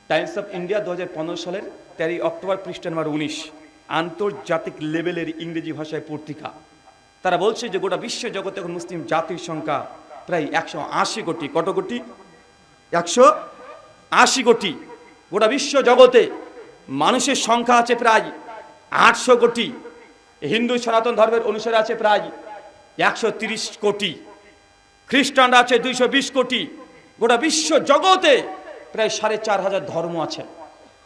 Times of India 2015 সালের 13 October পৃষ্ঠা নম্বর 19, আন্তর্জাতিক লেভেলের ইংরেজি ভাষায় পত্রিকা। তারা বলছে যে গোটা বিশ্ব জগতে এখন মুসলিম জাতির সংখ্যা প্রায় 180 কোটি। কত কোটি? 180 কোটি। গোটা বিশ্ব জগতে মানুষের সংখ্যা আছে প্রায় 800 কোটি। হিন্দু সনাতন ধর্মের অনুসারে আছে প্রায় 130 কোটি। খ্রিস্টানরা আছে 220 কোটি। গোটা বিশ্ব জগতে প্রায় 4,500 ধর্ম আছে।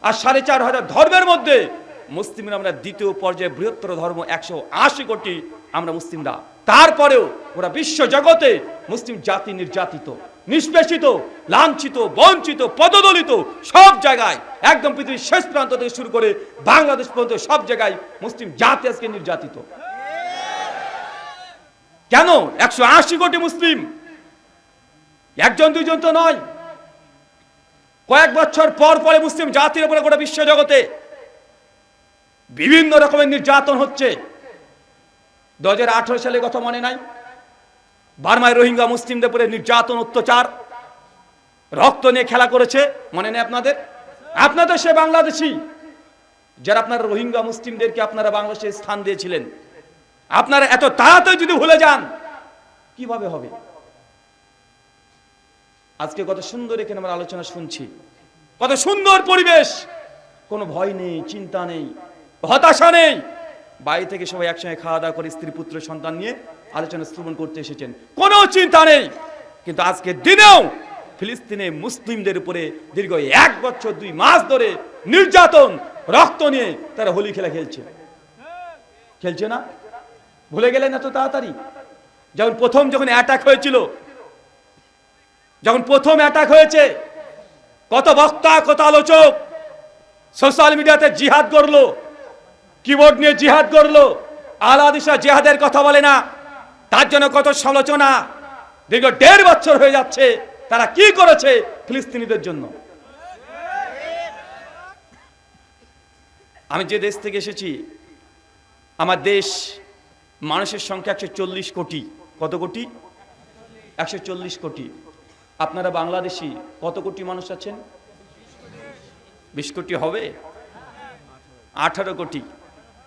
আর 4,500 ধর্মের মধ্যে মুসলিমরা আমরা দ্বিতীয় পর্যায়ে বৃহত্তর ধর্ম, 180 কোটি আমরা মুসলিমরা। তারপরেও গোটা বিশ্ব জগতে মুসলিম জাতি নির্যাতিত, নিষ্পেষিত, লাঞ্ছিত, বঞ্চিত, পদদলিত, সব জায়গায় একদম পৃথিবীর শেষ প্রান্ত থেকে শুরু করে বাংলাদেশ পর্যন্ত সব জায়গায় মুসলিম জাতি আজকে নির্যাতিত। কেন? 180 কোটি মুসলিম, একজন দুইজন তো নয়। কয়েক বছর পর পরে মুসলিম জাতির উপরে গোটা বিশ্ব জগতে বিভিন্ন রকমের নির্যাতন হচ্ছে। 2018 সালের কথা মনে নাই? বার্মায় রোহিঙ্গা মুসলিমদের উপরে নির্যাতন, অত্যাচার, রক্ত নিয়ে খেলা করেছে, মনে নেই আপনাদের? আপনাদের সে বাংলাদেশি যারা আপনারা রোহিঙ্গা মুসলিমদেরকে আপনারা বাংলাদেশে স্থান দিয়েছিলেন, আপনারা এত তাড়াতাড়ি যদি ভুলে যান কিভাবে হবে? আজকে কত সুন্দর এখানে আমরা আলোচনা শুনছি, কত সুন্দর পরিবেশ, কোনো ভয় নেই, চিন্তা নেই, হতাশা নেই। বাড়ি থেকে সবাই একসঙ্গে খাওয়া দাওয়া করে স্ত্রী পুত্র সন্তান নিয়ে আলোচনা শ্রবণ করতে এসেছেন, কোনো চিন্তা নেই। কিন্তু আজকে দিনেও ফিলিস্তিনে মুসলিমদের উপরে দীর্ঘ 1 বছর 2 মাস ধরে নির্যাতন, রক্ত নিয়ে তারা হোলি খেলা খেলছে না? ভুলে গেলেন এত তাড়াতাড়ি? যখন অ্যাটাক হয়েছিল, যখন প্রথম অ্যাটাক হয়েছে, কত বক্তা, কত আলোচক সোশ্যাল মিডিয়াতে জিহাদ করলো, কিবোর্ড নিয়ে জিহাদ করলো। আল হাদিসরা জিহাদের কথা বলে না, তার জন্য কত সমালোচনা। দীর্ঘ 1.5 বছর হয়ে যাচ্ছে, তারা কি করেছে ফিলিস্তিনিদের জন্য? আমি যে দেশ থেকে এসেছি, আমার দেশ মানুষের সংখ্যা 140 কোটি। কত কোটি? 140 কোটি। আপনারা বাংলাদেশি কত কোটি মানুষ আছেন? 20 কোটি হবে? 18 কোটি।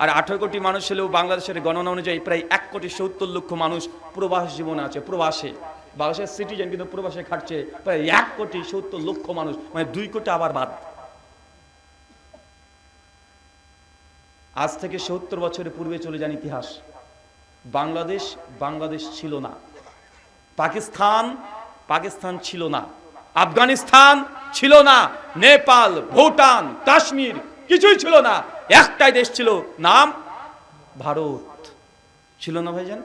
আর 18 কোটি মানুষ হলেও বাংলাদেশের গণনা অনুযায়ী প্রায় 1,70,00,000 মানুষ প্রবাস জীবনে আছে, প্রবাসে। বাংলাদেশের সিটিজেন কিন্তু প্রবাসে খাটছে প্রায় 1,70,00,000 মানুষ, মানে 2 কোটি আবার বাদ। আজ থেকে 70 বছরের পূর্বে চলে যান ইতিহাস। বাংলাদেশ ছিল না, পাকিস্তান ছিল না, আফগানিস্তান ছিল না, নেপাল, ভুটান, কাশ্মীর কিছুই ছিল না। একটাই দেশ ছিল, নাম ভারত। ছিল না ভাইজান?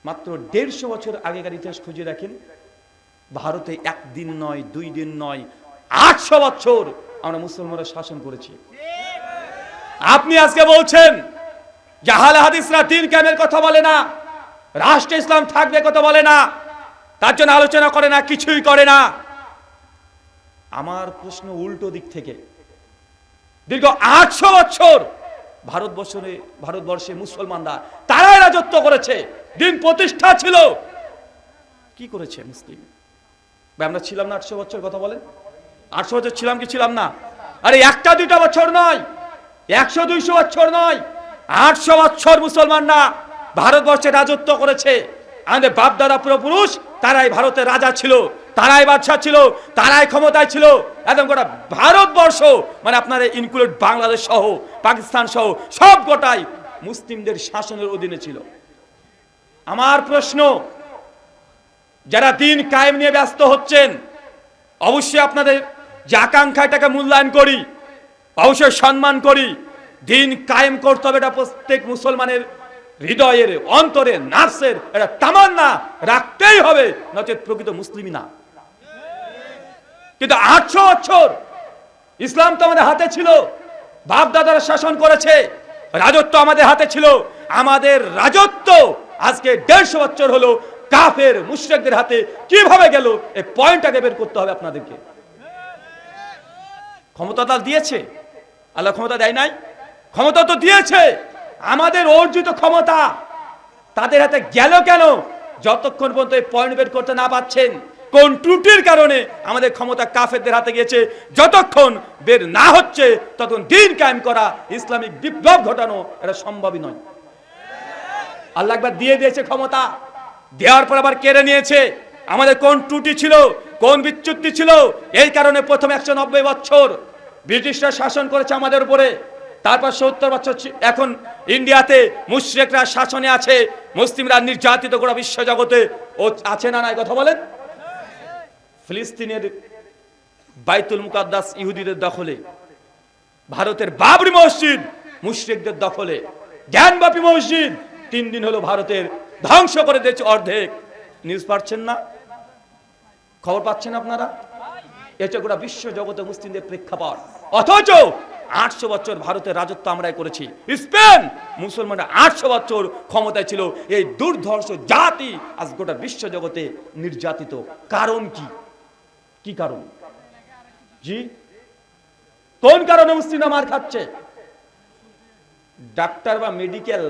মাত্র 150 বছর আগেকার ইতিহাস খুঁজে দেখেন, ভারতে 1 দিন নয়, 2 দিন নয়, 800 বছর আমরা মুসলমানরা শাসন করেছি। আপনি আজকে বলছেন যে আহলে হাদিসরা দ্বীন কায়েমের কথা বলে না, রাষ্ট্র ইসলাম থাকবে কথা বলে না, তার জন্য আলোচনা করে না, কিছুই করে না। আমার প্রশ্ন উল্টো দিক থেকে, দীর্ঘ 800 বছর ভারতবর্ষে মুসলমানরা তারাই রাজত্ব করেছে, দিন প্রতিষ্ঠা ছিল। কি করেছে মুসলিম? আমরা ছিলাম না 800 বছর? কথা বলেন, 800 বছর ছিলাম কি ছিলাম না? আরে 1-2 বছর নয়, 100-200 বছর নয়, 800 বছর মুসলমানরা ভারতবর্ষে রাজত্ব করেছে। আমাদের বাপ দাদা পূর্বপুরুষ তারাই ভারতের রাজা ছিল, তারাই বাদশা ছিল, তারাই ক্ষমতায় ছিল। একদম গোটা ভারতবর্ষ, মানে আপনার ইনক্লুড বাংলাদেশ সহ, পাকিস্তান সহ সব গোটাই মুসলিমদের শাসনের অধীনে ছিল। আমার প্রশ্ন, যারা দ্বীন কায়েম নিয়ে ব্যস্ত হচ্ছেন, অবশ্যই আপনাদের যে আকাঙ্ক্ষা, এটাকে মূল্যায়ন করি, অবশ্যই সম্মান করি। দ্বীন কায়েম করতে হবে, এটা প্রত্যেক মুসলমানের হৃদয়ের, অন্তরের, নার্সের এটা তামান্না রাখতেই হবে, নচেত প্রকৃত মুসলিমই না। কিন্তু 800 বছর ইসলাম তো আমাদের হাতে ছিল, বাপ দাদারা শাসন করেছে, রাজত্ব আমাদের হাতে ছিল। আমাদের রাজত্ব আজকে 150 বছর হলো কাফের মুশরিকদের হাতে কিভাবে গেল, এই পয়েন্টটাকে বের করতে হবে আপনাদেরকে। ক্ষমতা তার দিয়েছে, আল্লাহ ক্ষমতা দেয় নাই? ক্ষমতা তো দিয়েছে, আমাদের অর্জিত ক্ষমতা তাদের হাতে গেল কেন? যতক্ষণ পর্যন্ত এই পয়েন্ট বের করতে না পারছেন, কোন ত্রুটির কারণে আমাদের ক্ষমতা কাফেরদের হাতে গিয়েছে। যতক্ষণ বের না হচ্ছে ততক্ষণ দিন কায়েম করা, ইসলামিক বিপ্লব ঘটানো এটা সম্ভবই নয়। আল্লাহ একবার দিয়ে দিয়েছে ক্ষমতা, দেওয়ার পর আবার কেড়ে নিয়েছে। আমাদের কোন ত্রুটি ছিল, কোন বিচ্যুতি ছিল, এই কারণে প্রথম 190 বছর ব্রিটিশরা শাসন করেছে আমাদের উপরে। তারপর 70 বছর এখন ইন্ডিয়াতে মুশরিকরা শাসনে আছে, মুসলিমরা নির্যাতিত গোটা বিশ্ব জগতে ও আছে না নাই কথা বলেন। ফিলিস্তিনের বাইতুল মুকাদ্দাস ইহুদিদের দখলে, ভারতের বাবরি মসজিদ মুশরিকদের দখলে, জ্ঞানবাপী মসজিদ 3 দিন হলো ভারতের ধ্বংস করে দিয়েছে অর্ধেক। নিউজ পাচ্ছেন না, খবর পাচ্ছেন আপনারা? এটা গোটা বিশ্ব জগতে মুসলিমদের প্রেক্ষাপট। অথচ 800 বছর ভারতের রাজত্ব আমরাই করেছি। স্পেন মুসলমানরা 800 বছর ক্ষমতায় ছিল। এই দুর্ধর্ষ জাতি আজ গোটা বিশ্ব জগতে নির্যাতিত। কারণ কি? কি কারণ? জি, কোন কারণে মুসলিমরা মার খাচ্ছে? ডাক্তার বা মেডিকেল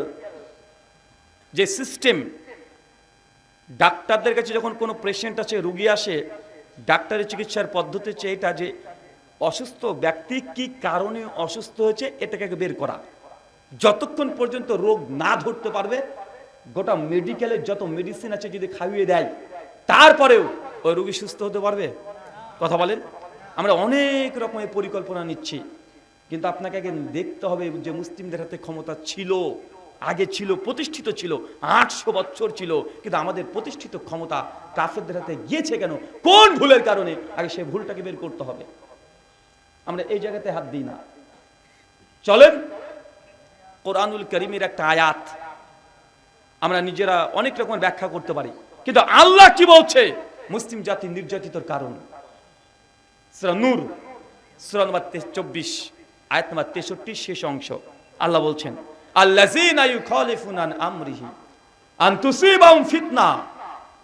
যে সিস্টেম, ডাক্তারদের কাছে যখন কোনো পেশেন্ট আছে, রোগী আসে, ডাক্তারের চিকিৎসার পদ্ধতি হচ্ছে এটা যে অসুস্থ ব্যক্তি কি কারণে অসুস্থ হয়েছে এটাকে বের করা। যতক্ষণ পর্যন্ত রোগ না ধরতে পারবে, গোটা মেডিকেলের যত মেডিসিন আছে যদি খাইয়ে দেয়, তারপরেও ওই রোগী সুস্থ হতে পারবে? কথা বলেন। আমরা অনেক রকমের পরিকল্পনা নিচ্ছি, কিন্তু আপনাকে আগে দেখতে হবে যে মুসলিমদের হাতে ক্ষমতা ছিল, আগে ছিল, প্রতিষ্ঠিত ছিল, 800 বছর ছিল, কিন্তু আমাদের প্রতিষ্ঠিত ক্ষমতা কাফেরদের হাতে গিয়েছে কেন? কোন ভুলের কারণে? আগে সেই ভুলটাকে বের করতে হবে। আমরা এই জায়গাতে হাত দিই না। চলেন কোরআনুল কারীমের একটা আয়াত আমরা নিজেরা অনেক রকম ব্যাখ্যা করতে পারি, কিন্তু আল্লাহ কি বলছে মুসলিম জাতি নির্যাতিতর কারণ? সূরা নূর সূরা নম্বর 24 আয়াত নম্বর 63 শেষ অংশ আল্লাহ বলছেন, আল্লাযীনা ইউখালিফুনা আন আমরিহি আন তুসিবাহুম ফিতনা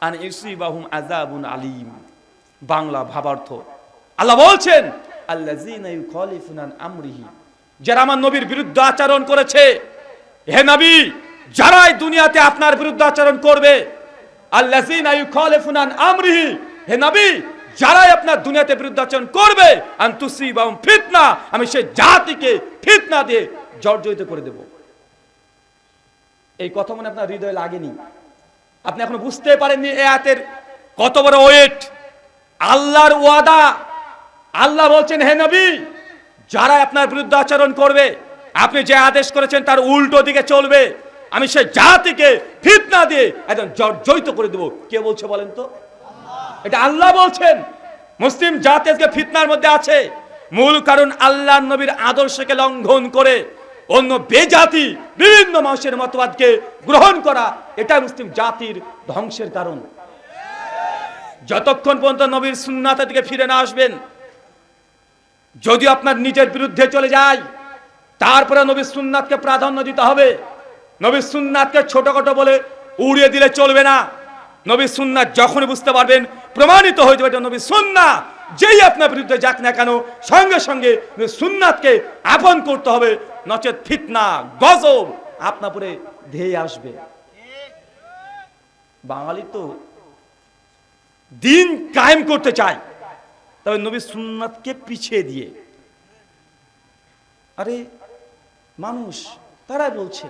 আন ইউসিবাহুম আযাবুন আলীম। বাংলা ভাবার্থ, আল্লাহ বলছেন আল্লাযীনা ইউখালিফুনা আন আমরিহি, যারা আমার নবীর বিরুদ্ধে আচরণ করেছে। হে নবী, যারাই দুনিয়াতে আপনার বিরুদ্ধে আচরণ করবে, আল্লাযীনা ইউখালিফুনা আন আমরিহি, হে নবী, যারাই আপনার দুনিয়াতে বিরুদ্ধে আচরণ করবে, আন তুসিবাহুম ফিতনা, আমি সেই জাতিকে ফিতনা দিয়ে জর্জরিত করে দেব। এই কথা মনে আপনার হৃদয়ে লাগেনি? আপনি এখনো বুঝতে পারেননি এই আয়াতের কত বড় ওয়েট? আল্লাহর ওয়াদা। আল্লাহ বলছেন, হে নবী, যারা আপনার বিরুদ্ধে আচরণ করবে, আপনি যে আদেশ করেছেন তার উল্টো দিকে চলবে, আমি সেই জাতিকে ফিতনা দিয়ে একদম জর্জরিত করে দেব। কে বলছে বলেন তো? এটা আল্লাহ বলছেন। মুসলিম জাতি আজকে ফিতনার মধ্যে আছে, মূল কারণ আল্লাহর নবীর আদর্শকে লঙ্ঘন করে অন্য বেজাতি বিভিন্ন মানুষের মতবাদকে গ্রহণ করা, এটা মুসলিম জাতির ধ্বংসের কারণ। যতক্ষণ পর্যন্ত নবীর সুন্নাতের দিকে ফিরে না আসবেন, যদি আপনার নিজের বিরুদ্ধে চলে যায়, তারপরে নবীর সুন্নাতকে প্রাধান্য দিতে হবে। নবীর সুন্নাতকে ছোটখাটো বলে উড়িয়ে দিলে চলবে না। নবীর সুন্নাত যখনই বুঝতে পারবেন, প্রমাণিত হয়ে যাবে এটা নবীর সুন্নাত, যেই আপনার বিরুদ্ধে যাক না কেন, সঙ্গে সঙ্গে সুন্নাতকে আপন করতে হবে, নচেত ফিতনা গজব আপনার উপরে ধেয়ে আসবে। বাঙালি তো দিন কায়েম করতে চায়, তবে নবীর সুন্নাতকে পিছিয়ে দিয়ে। আরে মানুষ তারাই বলছে,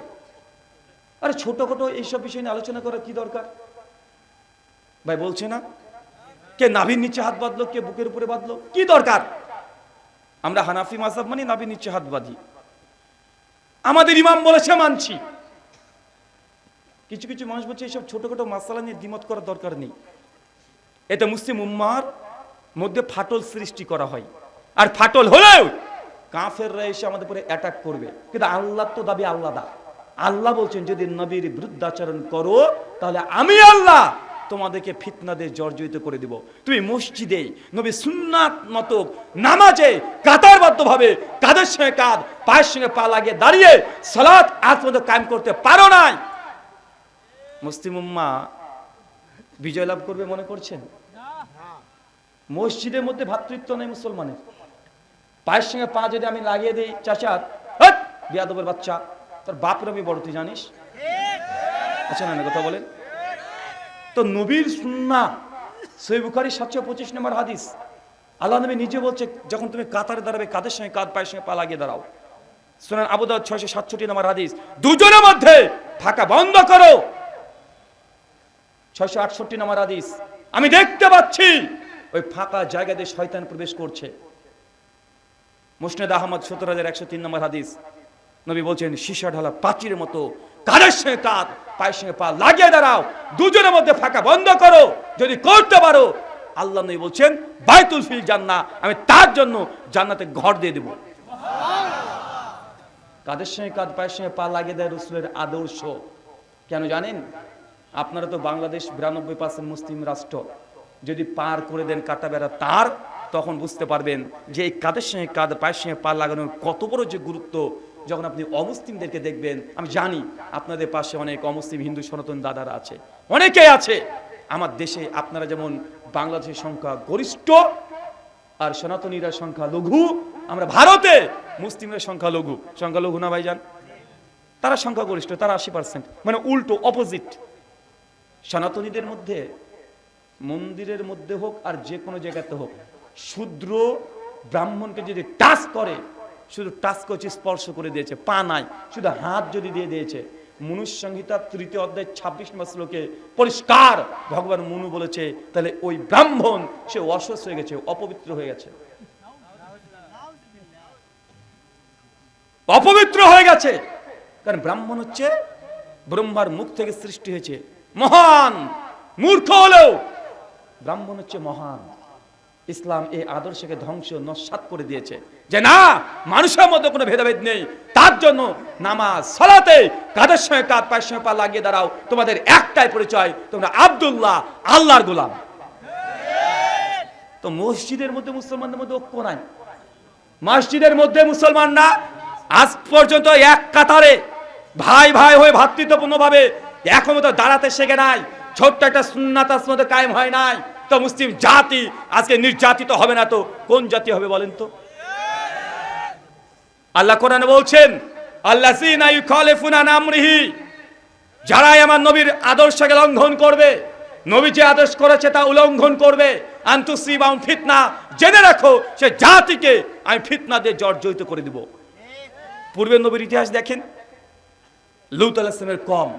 আরে ছোটখাটো এইসব বিষয় নিয়ে আলোচনা করার কি দরকার? ভাই বলছে না, কে নাভির নিচে হাত বাঁধলো, কে বুকের উপরে বাঁধলো, কি দরকার? আমরা হানাফি মাযহাব মানি, নাভির নিচে হাত বাঁধি, আমাদের ইমাম বলেছে মানছি। কিছু কিছু মানুষ বলছে এইসব ছোটখাটো মাসালা নিয়ে দ্বিমত করার দরকার নেই, এটা মুসলিম উম্মাহর মধ্যে ফাটল সৃষ্টি করা হয়। আর ফাটল হলেও কাফেররা এসে আমাদের উপরে অ্যাটাক করবে, কিন্তু আল্লাহ তো দাবি আলাদা। আল্লাহ বলছেন, যদি নবীর বিরুদ্ধাচরণ করো তাহলে আমি আল্লাহ তোমাদেরকে ফিতনা দিয়ে জর্জরিত করে দিব। তুমি মসজিদে নবী সুন্নাত মতো নামাজে কাতারবদ্ধ ভাবে কাঁধের সঙ্গে কাঁধ, পায়ের সঙ্গে পা লাগিয়ে দাঁড়িয়ে সালাত আজ পর্যন্ত কায়েম করতে পারো নাই, মুসলিম উম্মাহ বিজয় লাভ করবে মনে করছেন? মসজিদের মধ্যে ভ্রাতৃত্ব নেই মুসলমানের। পায়ের সঙ্গে পা যদি আমি লাগিয়ে দিই, চাচার বিয়াদবের বাচ্চা, তোর বাপের আমি বড়, তুই জানিস? আচ্ছা না কথা বলেন তো। নবীর সুন্নাহ সহিহ বুখারী 725 নম্বর হাদিস। আল্লাহ নবী নিজে বলছে, যখন তুমি কাতারে দাঁড়াবে কাদের সঙ্গে কাঁধ, পায়ের সঙ্গে পা লাগিয়ে দাঁড়াও। সুনান আবু দাউদ 667 নম্বর হাদিস, দুজনের মধ্যে ফাঁকা বন্ধ করো। 668 নম্বর হাদিস, আমি দেখতে পাচ্ছি ওই ফাঁকা জায়গা দিয়ে শয়তান প্রবেশ করছে। মুসনাদ আহমদ 17103 নম্বর হাদিস, নবী বলছেন সীসা ঢালা প্রাচীরের মতো কাঁধের সঙ্গে কাঁধ, পায়ের সঙ্গে পা লাগিয়ে দাঁড়াও, দুজনের মধ্যে ফাঁকা বন্ধ করো। যদি করতে পারো, আল্লাহ নবী বলছেন বাইতুল ফিল জান্নাহ, আমি তার জন্য জান্নাতে ঘর দিয়ে দেব। কাঁধের সঙ্গে কাঁধ, পায়ের সঙ্গে পা লাগিয়ে দেয় রাসূলের আদর্শ। কেন জানেন? আপনারা তো বাংলাদেশ 92% মুসলিম রাষ্ট্র, যদি পার করে দেন কাটা বেড়া তার, তখন বুঝতে পারবেন যে এই কাঁধের সঙ্গে কাঁধ, পায়ের সঙ্গে পা লাগানোর কত বড় যে গুরুত্ব। যখন আপনি অমুসলিমদেরকে দেখবেন, আমি জানি আপনাদের পাশে অনেক অমুসলিম হিন্দু সনাতন দাদারা আছে, অনেকেই আছে। আমার দেশে আপনারা যেমন বাংলাদেশের সংখ্যা গরিষ্ঠ আর সনাতনীরা সংখ্যা লঘু, আমরা ভারতে মুসলিমের সংখ্যা লঘু। সংখ্যা লঘু না ভাইজান? তারা সংখ্যা গরিষ্ঠ, তারা 80%, মানে উল্টো, অপোজিট। সনাতনীদের মধ্যে, মন্দিরের মধ্যে হোক আর যে কোনো জায়গাতে হোক, শূদ্র ব্রাহ্মণকে যদি টাচ করে, শুধু টাচ করছে, স্পর্শ করে দিয়েছে, পা নাই, শুধু হাত যদি দিয়ে দিয়েছে। মনুষ্য সংহিতা 3য় অধ্যায় 26 নম্বর শ্লোকে পরিষ্কার ভগবান মনু বলেছে, তাহলে ওই ব্রাহ্মণ সে অসুস্থ হয়ে গেছে, অপবিত্র হয়ে গেছে, অপবিত্র হয়ে গেছে। কারণ ব্রাহ্মণ হচ্ছে ব্রহ্মার মুখ থেকে সৃষ্টি হয়েছে, মহান। মূর্খ হলেও ব্রাহ্মণ হচ্ছে মহান। ইসলাম এই আদর্শকে ধ্বংস, নস্যাৎ করে দিয়েছে, যে না, মানুষের মধ্যে কোনো ভেদাভেদ নেই। তার জন্য নামাজ, সালাতে কাঁধের সঙ্গে কাঁধ, পায়ের সঙ্গে পা লাগিয়ে দাঁড়াও। তোমাদের একটাই পরিচয়, তোমরা আব্দুল্লাহ, আল্লাহর গোলাম। তো মসজিদের মধ্যে মুসলমানদের মধ্যে ঐক্য নাই। মসজিদের মধ্যে মুসলমানরা আজ পর্যন্ত এক কাতারে ভাই ভাই হয়ে ভ্রাতৃত্বপূর্ণভাবে একমত দাঁড়াতে শেখে নাই। ছোট্ট একটা সুন্নাত আসমাতে কায়েম হয় নাই। তো মুসলিম জাতি আজকে নির্যাতিত হবে না তো কোন জাতি হবে বলেন তো? আল্লাহ কোরআনে বলছেন, আল্লাযীনা ইউখালিফুনা আন আমরিহি, যারাই আমার নবীর আদর্শকে লঙ্ঘন করবে, নবী যে আদেশ করেছে তা উল্লঙ্ঘন করবে, আন তুসিবাহুম ফিতনা, জেনে রাখো সে জাতিকে আমি ফিতনা দিয়ে জর্জরিত করে দিব। পূর্বের নবীর ইতিহাস দেখেন, লূত আলাইহিস সালামের কওম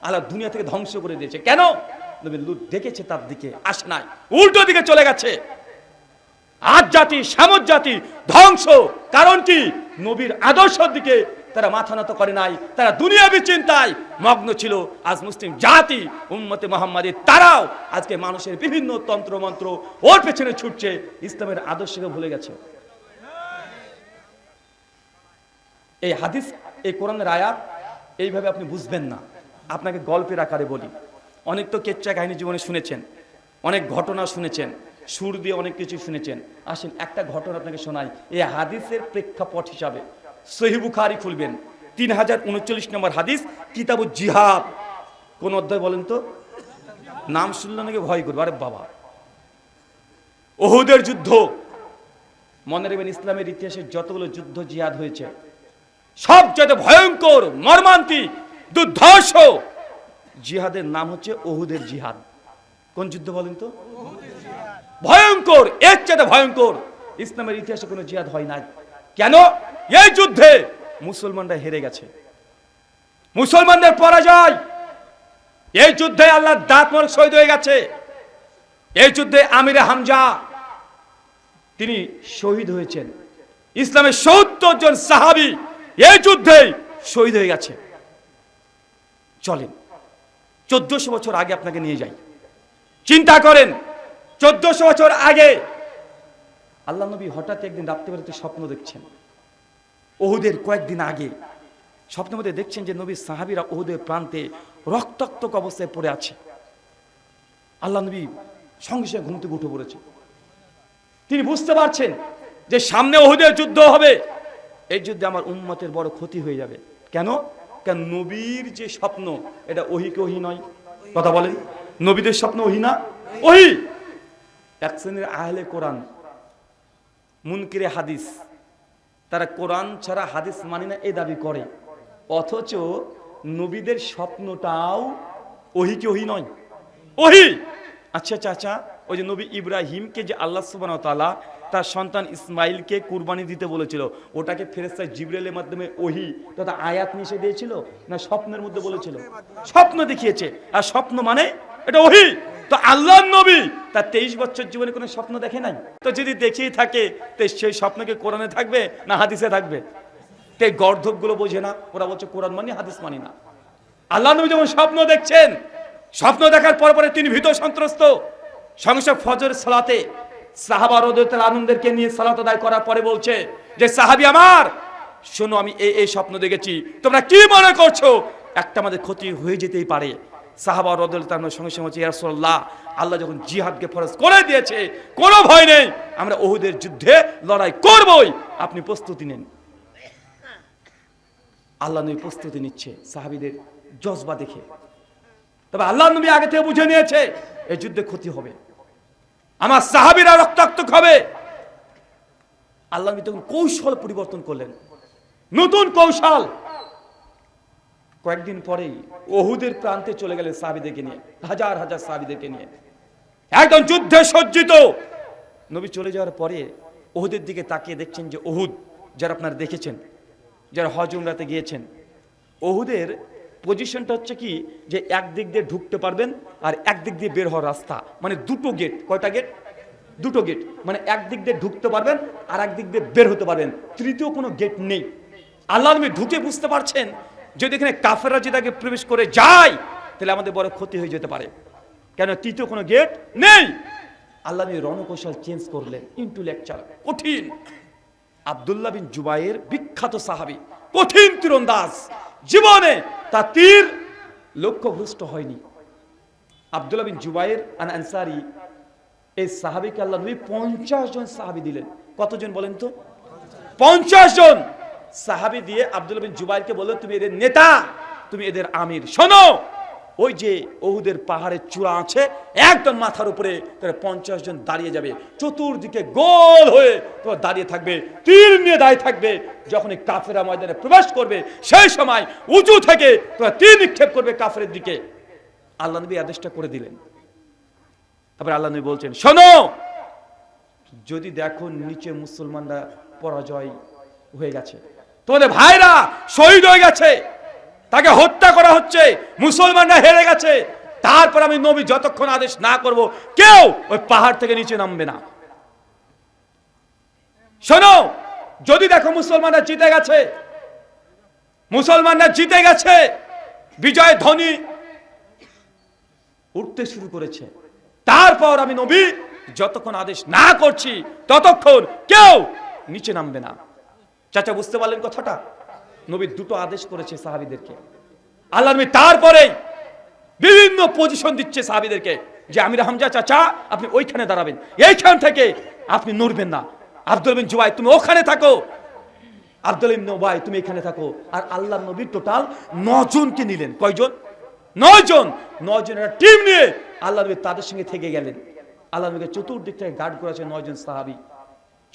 আল্লাহ দুনিয়া থেকে ধ্বংস করে দিয়েছে। কেন? নবী লূত দেখেছে, তার দিকে আসে নাই, উল্টো দিকে চলে গেছে। আজ জাতি, সামুদ জাতি ধ্বংস। কারণ কি? নবীর আদর্শের দিকে তারা মাথা নত করে নাই, তারা দুনিয়াবী চিন্তায় মগ্ন ছিল। আজ মুসলিম জাতি, উম্মতে মুহাম্মাদী, তারাও আজকে মানুষের বিভিন্ন তন্ত্র মন্ত্র ওর পেছনে ছুটছে, ইসলামের আদর্শকে ভুলে গেছে। এই হাদিস, এই কোরআনের আয়াত এইভাবে আপনি বুঝবেন না। আপনাকে গল্পের আকারে বলি। অনেক তো কেচ্চা কাহিনী জীবনে শুনেছেন, অনেক ঘটনা শুনেছেন, সুর দিয়ে অনেক কিছু শুনেছেন। আসেন একটা ঘটনা আপনাকে শোনাই, এই হাদিসের প্রেক্ষাপট হিসাবে। সহিহ বুখারী খুলবেন, 3039 নম্বর হাদিস, কিতাবুল জিহাদ। কোন অধ্যায় বলেন তো? নাম শুনলে নাকি ভয় করবে। আরে বাবা, উহুদের যুদ্ধ। মনে রাখবেন, ইসলামের ইতিহাসে যতগুলো যুদ্ধ জিহাদ হয়েছে, সবচেয়ে ভয়ঙ্কর, মর্মান্তিক, দুর্ধর্ষ জিহাদের নাম হচ্ছে উহুদের জিহাদ। কোন যুদ্ধ বলেন তো? ভয়ঙ্কর, এর চেয়ে ভয়ঙ্কর ইসলামের ইতিহাসে কোনো জিহাদ হয় নাই। কেন? এই যুদ্ধে মুসলমানরা হেরে গেছে, মুসলমানদের পরাজয়। এই যুদ্ধে আল্লাহর দাঁত মোবারক শহীদ হয়ে গেছে। এই যুদ্ধে আমিরে হামজা তিনি শহীদ হয়েছেন। ইসলামের ৭০ জন সাহাবী এই যুদ্ধে শহীদ হয়ে গেছে। চলেন 1400 বছর আগে আপনাকে নিয়ে যাই। চিন্তা করেন, 1400 বছর আগে আল্লাহ নবী হঠাৎ একদিন রাত্রিবেলাতে স্বপ্ন দেখছেন। উহুদের কয়েকদিন আগে স্বপ্নের মধ্যে দেখছেন যে নবীর সাহাবীরা উহুদের প্রান্তে রক্তাক্ত অবস্থায় পড়ে আছে। আল্লাহ নবী সঙ্গে সঙ্গে ঘুম থেকে উঠে পড়েছে। তিনি বুঝতে পারছেন যে সামনে উহুদের যুদ্ধ হবে, এই যুদ্ধে আমার উম্মতের বড় ক্ষতি হয়ে যাবে। কেন? কারণ নবীর যে স্বপ্ন, এটা ওহী কি ওহী নয়? কথা বলেন, নবীদের স্বপ্ন ওহী না? ওহী। এক শ্রেণীর আহলে কোরআন, মুনকিরে হাদিস, তারা কোরআন ছাড়া হাদিস মানে না এই দাবি করে, অথচ নবীদের স্বপ্নটাও ওহী কি ওহী নয়? ওহী। আচ্ছা চাচা, ওই যে নবী ইব্রাহিমকে যে আল্লাহ সুবহানাহু ওয়া তাআলা তার সন্তান ইসমাইলকে কুরবানি দিতে বলেছিল, ওটাকে ফেরেশতা জিবরাইলের মাধ্যমে ওহী তথা আয়াত নিয়ে দিয়েছিল না স্বপ্নের মধ্যে বলেছিল? স্বপ্ন দেখিয়েছে। আর স্বপ্ন মানে এটা ওহী। তো আল্লাহর নবী তার 23 বছর জীবনে কোনো স্বপ্ন দেখে নাই। তো যদি দেখেই থাকে তো সেই স্বপ্নকে কোরআনে থাকবে না হাদিসে থাকবে? এই গর্ধবগুলো বোঝে না, ওরা বলছে কোরআন মানি হাদিস মানি না। আল্লাহ নবী যখন স্বপ্ন দেখছেন, স্বপ্ন দেখার পরে তিনি ভীত সন্ত্রস্ত। সঙ্গে ফজর সালাতে সাহাবা রাদিয়াল্লাহু আনহুদেরকে নিয়ে সালাত আদায় করার পরে বলছে যে সাহাবী আমার শোনো, আমি এই স্বপ্ন দেখেছি, তোমরা কি মনে করছো? একটা আমাদের ক্ষতি হয়ে যেতেই পারে। সাহাবা রাদিয়াল্লাহু আনহুর সঙ্গে বলছে ইয়া রাসূলুল্লাহ, আল্লাহ যখন জিহাদকে ফরজ করে দিয়েছে কোনো ভয় নেই, আমরা উহুদের যুদ্ধে লড়াই করবই, আপনি প্রস্তুতি নেন। আল্লাহ নবী প্রস্তুতি নিচ্ছে সাহাবীদের জজবা দেখে। তবে আল্লাহ নবী আগে থেকে বুঝে নিয়েছে এই যুদ্ধে ক্ষতি হবে, আমার সাহাবীরা রক্তাক্ত হবে। আল্লাহ নবী তখন কৌশল পরিবর্তন করলেন, নতুন কৌশল। কয়েকদিন পরেই উহুদের প্রান্তে চলে গেলেন সাহাবীদেরকে নিয়ে, হাজার হাজার সাহাবীদেরকে নিয়ে একদম যুদ্ধে সজ্জিত। নবী চলে যাওয়ার পরে উহুদের দিকে তাকিয়ে দেখছেন যে উহুদ, যারা আপনারা দেখেছেন, যারা হজ উমরাতে গিয়েছেন, উহুদের পজিশনটা হচ্ছে কি যে একদিক দিয়ে ঢুকতে পারবেন আর একদিক দিয়ে বের হওয়ার রাস্তা, মানে দুটো গেট। কয়টা গেট? দুটো গেট। মানে একদিক দিয়ে ঢুকতে পারবেন আর একদিক দিয়ে বের হতে পারবেন, তৃতীয় কোনো গেট নেই। আল্লাহ নবী ঢুকে বুঝতে পারছেন যদি এখানে কাফেররা যদি আগে প্রবেশ করে যায় তাহলে আমাদের বড় ক্ষতি হয়ে যেতে পারে, কেন তৃতীয় কোনো গেট নেই। আল্লাহ নবী রণকৌশল চেঞ্জ করলেন, ইন্টেলেকচুয়াল, কঠিন। আব্দুল্লাহ বিন জুবাইর বিখ্যাত সাহাবী, কঠিন তীরন্দাজ, জীবনে তার তীর লক্ষ্যভ্রষ্ট হয়নি। আব্দুল্লাহ বিন জুবাইর আন আনসারী, এই সাহাবীকে আল্লাহ নবী 50 জন সাহাবী দিলেন। কতজন বলেন তো? 50 জন সাহাবী দিয়ে আব্দুল্লাহ বিন জুবাইরকে বললেন তুমি এদের নেতা, তুমি এদের আমির। শোনো, ওই যে উহুদের পাহাড়ের চূড়া আছে একদম মাথার উপরে, তারা 50 জন দাঁড়িয়ে যাবে, চতুর্দিকে গোল হয়ে তোমার দাঁড়িয়ে থাকবে, তীর নিয়ে দাঁড়িয়ে থাকবে। যখন এই কাফেররা ময়দানে প্রবেশ করবে সেই সময় উঁচু থেকে তোমার তীর নিক্ষেপ করবে কাফেরের দিকে। আল্লাহ নবী আদেশটা করে দিলেন। তারপর আল্লাহ নবী বলছেন শোনো, যদি দেখো নিচে মুসলমানরা পরাজয় হয়ে গেছে, তোমাদের ভাইরা শহীদ হয়ে গেছে, তাকে হত্যা করা হচ্ছে, মুসলমানরা হেরে গেছে, তারপর আমি নবী যতক্ষণ আদেশ না করব কেউ ওই পাহাড় থেকে নিচে নামবে না। শোনো, যদি দেখো মুসলমানরা জিতে গেছে, মুসলমানরা জিতে গেছে, বিজয় ধ্বনি উঠতে শুরু করেছে, তারপর আমি নবী যতক্ষণ আদেশ না করছি ততক্ষণ কেউ নিচে নামবে না। চাচা বুঝতে পারলেন কথাটা? নবী দুটো আদেশ করেছে সাহাবীদেরকে। আল্লাহ নবী তারপরে বিভিন্ন পজিশন দিচ্ছে সাহাবীদেরকে যে আমির হামজা চাচা আপনি ওইখানে দাঁড়াবেন, এইখান থেকে আপনি নড়বেন না। আব্দুল্লাহ বিন জুবাইর তুমি ওখানে থাকো, আব্দুল্লাহ ইবনে উবাই তুমি এখানে থাকো। আর আল্লাহ নবী টোটাল 9 জনকে নিলেন। কয়জন? 9 জন। 9 জনের টিম নিয়ে আল্লাহ নবী তাদের সঙ্গে থেকে গেলেন। আল্লাহ নবীকে চতুর্দিক থেকে গার্ড করেছে 9 জন সাহাবী।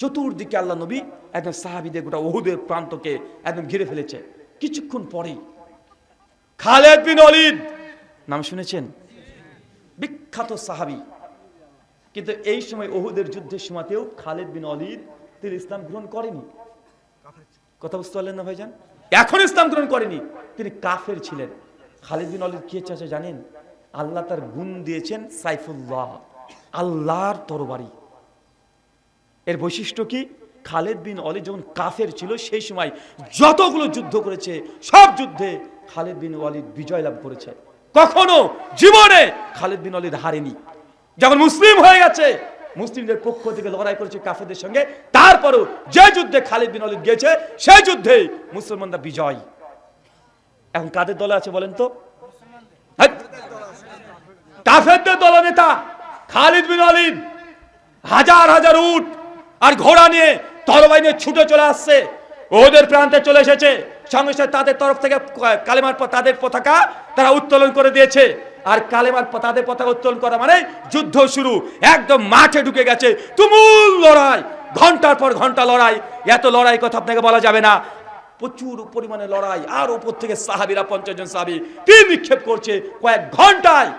চতুর্দিকে আল্লাহ নবী একদম সাহাবীদের গোটা উহুদের প্রান্তকে একদম ঘিরে ফেলেছে। কিছুক্ষণ পরেই খালিদ বিন ওয়ালিদ, নাম শুনেছেন? বিখ্যাত সাহাবী, কিন্তু এই সময় উহুদের যুদ্ধের সময়তেও খালিদ বিন ওয়ালিদ তিনি ইসলাম গ্রহণ করেনি। কথা বুঝতে পারলেন না ভাইজান? এখন ইসলাম গ্রহণ করেনি, তিনি কাফের ছিলেন। খালিদ বিন ওয়ালিদ কি চাচা জানেন? আল্লাহ তার গুণ দিয়েছেন সাইফুল্লাহ, আল্লাহর তরবারি। এর বৈশিষ্ট্য কি? খালিদ বিন ওয়ালিদ যখন কাফের ছিল সেই সময় যতগুলো যুদ্ধ করেছে সব যুদ্ধে খালিদ বিন ওয়ালিদ বিজয় লাভ করেছে। কখনো জীবনে খালিদ বিন ওয়ালিদ হারেনি। যখন মুসলিম হয়ে গেছে, মুসলিমদের পক্ষ থেকে লড়াই করেছে কাফেরদের সঙ্গে, তারপরও যে যুদ্ধে খালিদ বিন ওয়ালিদ গিয়েছে সেই যুদ্ধে মুসলমানরা বিজয়। এখন কাদের দলে আছে বলেন তো? কাফেরদের দলনেতা খালিদ বিন ওয়ালিদ হাজার হাজার উট আর ঘোড়া নিয়ে তরবারি নিয়ে ছুটে চলে আসছে, ওদের প্রান্তে চলে এসেছে। সঙ্গে সঙ্গে তাদের তরফ থেকে কালেমার তাদের পতাকা তারা উত্তোলন করে দিয়েছে। আর কালেমার তাদের পতাকা উত্তোলন করা মানে যুদ্ধ শুরু, একদম মাঠে ঢুকে গেছে, তুমুল লড়াই, ঘন্টার পর ঘন্টা লড়াই। এত লড়াই কথা আপনাকে বলা যাবে না, প্রচুর পরিমাণে লড়াই। আর উপর থেকে সাহাবীরা 50 জন সাহাবী তীর নিক্ষেপ করছে কয়েক ঘন্টায়।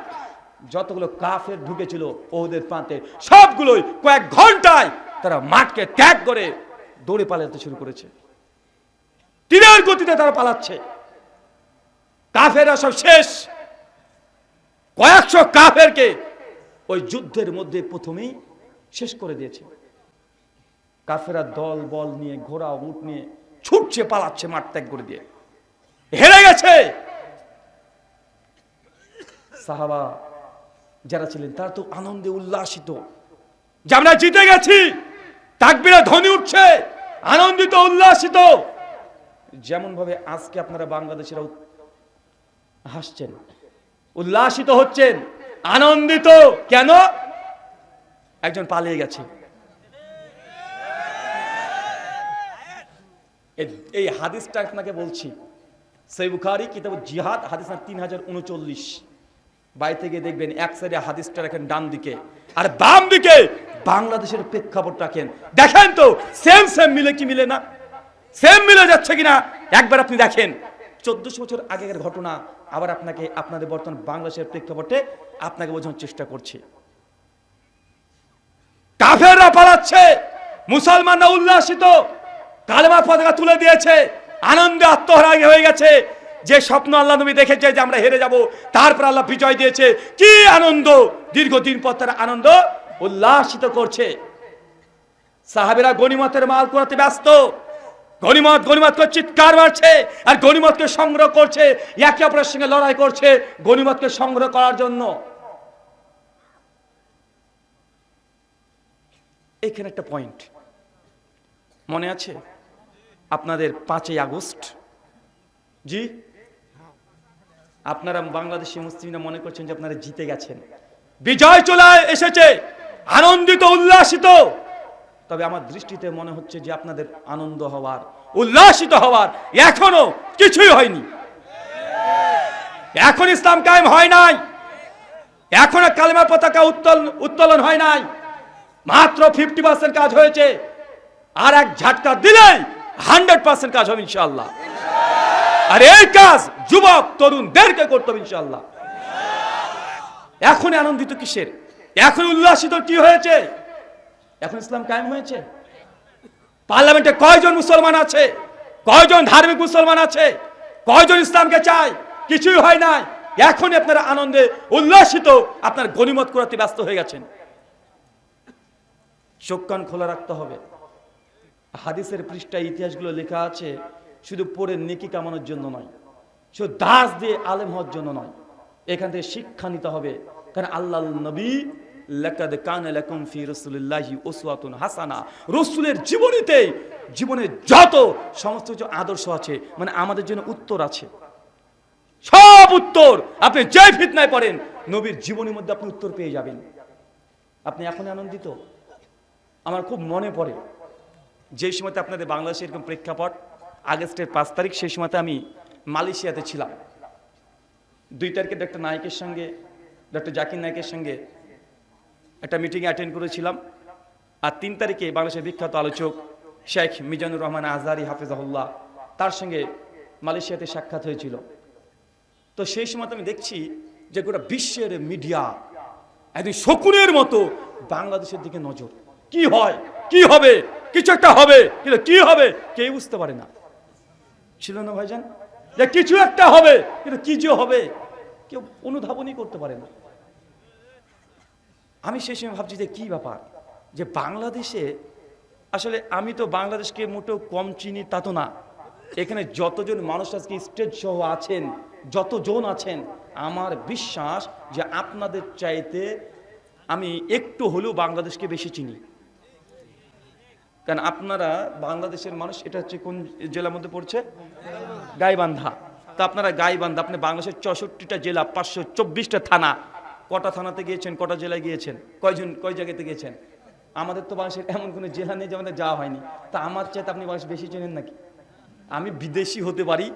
যতগুলো কাফের ঢুকেছিল ওদের প্রান্তে সবগুলোই কয়েক ঘন্টায় তারা মাঠকে ত্যাগ করে দৌড়ে পালাতে শুরু করেছে। তীরের গতিতে তারা পালাচ্ছে। কাফেররা সব শেষ। কয়েকশো কাফেরকে ওই যুদ্ধের মধ্যে প্রথমেই শেষ করে দিয়েছে। কাফেররা দল বল নিয়ে, ঘোড়া উট নিয়ে ছুটছে, পালাচ্ছে মাঠ ত্যাগ করে দিয়ে। হেরে গেছে। সাহাবা যারা ছিলেন তারা তো আনন্দে উল্লাসিত যে আমরা জিতে গেছি। তাকবীরে ধ্বনি উঠছে, আনন্দিত উল্লাসিত। যেমন ভাবে আজকে আপনারা বাংলাদেশিরা হাসছেন, উল্লাসিত হচ্ছেন, আনন্দিত। কেন? একজন পালিয়ে গেছে। এই হাদিসটা আপনাকে বলছি, সহিহ বুখারী কিতাব জিহাদ হাদিস 3039। বাই থেকে দেখবেন এক সাইডে হাদিসটা রাখেন ডান দিকে, আর বাম দিকে বাংলাদেশের প্রেক্ষাপট রাখেন। দেখেন তো সেম সেম মিলে কি মিলে না? সেম মিলে যাচ্ছে কিনা একবার আপনি দেখেন। 1400 বছর আগের ঘটনা আবার আপনাকে আপনাদের বর্তমান বাংলাদেশের প্রেক্ষাপটে আপনাকে বোঝানোর চেষ্টা করছি। কাফেররা পালাচ্ছে, মুসলমানরা উল্লাসিত, কালেমা পতাকা তুলে দিয়েছে, আনন্দে আত্মহারা হয়ে গেছে। যে স্বপ্ন আল্লাহ নবী দেখেছে যে আমরা হেরে যাব, তারপর আল্লাহ বিজয় দিয়েছে। কি আনন্দ! দীর্ঘদিন পর তারা আনন্দ উল্লাসিত করছে। সাহাবীরা গনিমতের মাল কুড়াতে ব্যস্ত। গনিমত গনিমত করে চিৎকার মারছে, আর গনিমতকে সংগ্রহ করছে, একে অপরের সঙ্গে লড়াই করছে গনিমতকে সংগ্রহ করার জন্য। এখানে একটা পয়েন্ট মনে আছে আপনাদের 5ই আগস্ট? জি, আপনারা বাংলাদেশি মুসলিমরা মনে করছেন যে আপনারা জিতে গেছেন, বিজয় চলে এসেছে, আনন্দিত উল্লাসিত। তবে আমার দৃষ্টিতে মনে হচ্ছে যে আপনাদের আনন্দ হওয়ার, উল্লাসিত হওয়ার এখনো কিছুই হয়নি। এখন ইসলাম কায়েম হয় নাই, এখনো কালেমা পতাকা উত্তোলন হয় নাই। মাত্র 50% কাজ হয়েছে। আর এক ঝাটকা দিলেই 100% কাজ হবে ইনশাআল্লাহ। আর এই কাজ যুবক তরুণদেরকে করতে হবে ইনশাআল্লাহ। এখন আনন্দিত কিসের? এখন উল্লাসিত কি হয়েছে? এখন ইসলাম কায়েম হয়েছে। পার্লামেন্টে কয়জন মুসলমান আছে? কয়জন ধার্মিক মুসলমান আছে? কয়জন ইসলামকে চায়? কিছুই হয় নাই। এখন আপনারা আনন্দে উল্লাসিত, আপনার গনিমত কুড়াতে ব্যস্ত হয়ে গেছেন। চোখ কান খোলা রাখতে হবে। হাদিসের পৃষ্ঠায় ইতিহাসগুলো লেখা আছে শুধু পড়ে নেকি কামানোর জন্য নয়, শুধু দাস দিয়ে আলেম হওয়ার জন্য নয়। এখান থেকে শিক্ষা নিতে হবে। কারণ আল্লাহর নবী লাকাদ কানা লাকুম ফি রাসূলিল্লাহি উসওয়াতুন হাসানা, রাসূলের জীবনে যত সমস্ত কিছু আদর্শ আছে, মানে আমাদের জন্য উত্তর আছে, সব উত্তর। আপনি যে ফিতনায় পড়েন নবীর জীবনের মধ্যে আপনি উত্তর পেয়ে যাবেন। আপনি এখন আনন্দিত? আমার খুব মনে পড়ে যে সময়তে আপনাদের বাংলাদেশের এরকম প্রেক্ষাপট, আগস্টের 5 তারিখ, সেই সময়তে আমি মালয়েশিয়াতে ছিলাম। 2 তারিখে ডক্টর নায়েকের সঙ্গে, ডক্টর জাকির নায়েকের সঙ্গে একটা মিটিংয়ে অ্যাটেন্ড করেছিলাম। আর 3 তারিখে বাংলাদেশের বিখ্যাত আলোচক শেখ মিজানুর রহমান আজহারি হাফেজাহুল্লাহ, তার সঙ্গে মালয়েশিয়াতে সাক্ষাৎ হয়েছিল। তো সেই সময় আমি দেখছি যে গোটা বিশ্বের মিডিয়া একদিন শকুনের মতো বাংলাদেশের দিকে নজর। কি হয়, কি হবে, কিছু একটা হবে, কিন্তু কি হবে কেউ বুঝতে পারে না। ছিল না ভাইজান? যে কিছু একটা হবে, কিন্তু কি যে হবে কেউ অনুধাবনই করতে পারে না। আমি সেই সময় ভাবছি যে কি ব্যাপার, যে বাংলাদেশে আসলে আমি তো বাংলাদেশকে মোটেও কম চিনি তা তো না। এখানে যতজন মানুষ আজকে স্টেজ সহ আছেন, যতজন আছেন, আমার বিশ্বাস যে আপনাদের চাইতে আমি একটু হলেও বাংলাদেশকে বেশি চিনি। কারণ আপনারা বাংলাদেশের মানুষ, এটা হচ্ছে কোন জেলার মধ্যে পড়ছে? গাইবান্ধা। তা আপনারা গাইবান্ধা, আপনি বাংলাদেশের 64টা জেলা, 524টা থানা, কটা থানাতে গিয়েছেন, কটা জেলায় গিয়েছেন, কয় জায়গাতে গিয়েছেন? আমাদের তো বাংলাদেশের এমন কোনো জেলা নেই যে আমাদের যাওয়া হয়নি। তা আমার চাইতে আপনি বাংলাদেশ বেশি চেনেন নাকি? আমি বিদেশি হতে পারি,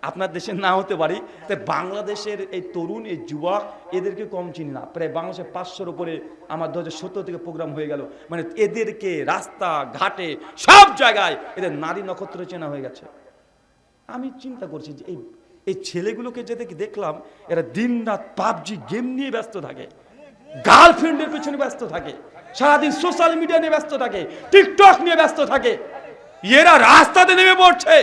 আপনার দেশে না হতে পারি, তাই বাংলাদেশের এই তরুণ, এই যুবক, এদেরকে কম চিনি না। প্রায় বাংলাদেশের 500-র উপরে আমার 2017 থেকে প্রোগ্রাম হয়ে গেল। মানে এদেরকে রাস্তা ঘাটে সব জায়গায় এদের নারী নক্ষত্র চেনা হয়ে গেছে। আমি চিন্তা করছি যে এই ছেলেগুলোকে যে দেখলাম এরা দিন রাত পাবজি গেম নিয়ে ব্যস্ত থাকে, গার্লফ্রেন্ডের পেছনে ব্যস্ত থাকে, সারাদিন সোশ্যাল মিডিয়া নিয়ে ব্যস্ত থাকে, টিকটক নিয়ে ব্যস্ত থাকে। এরা রাস্তাতে নেমে পড়ছে,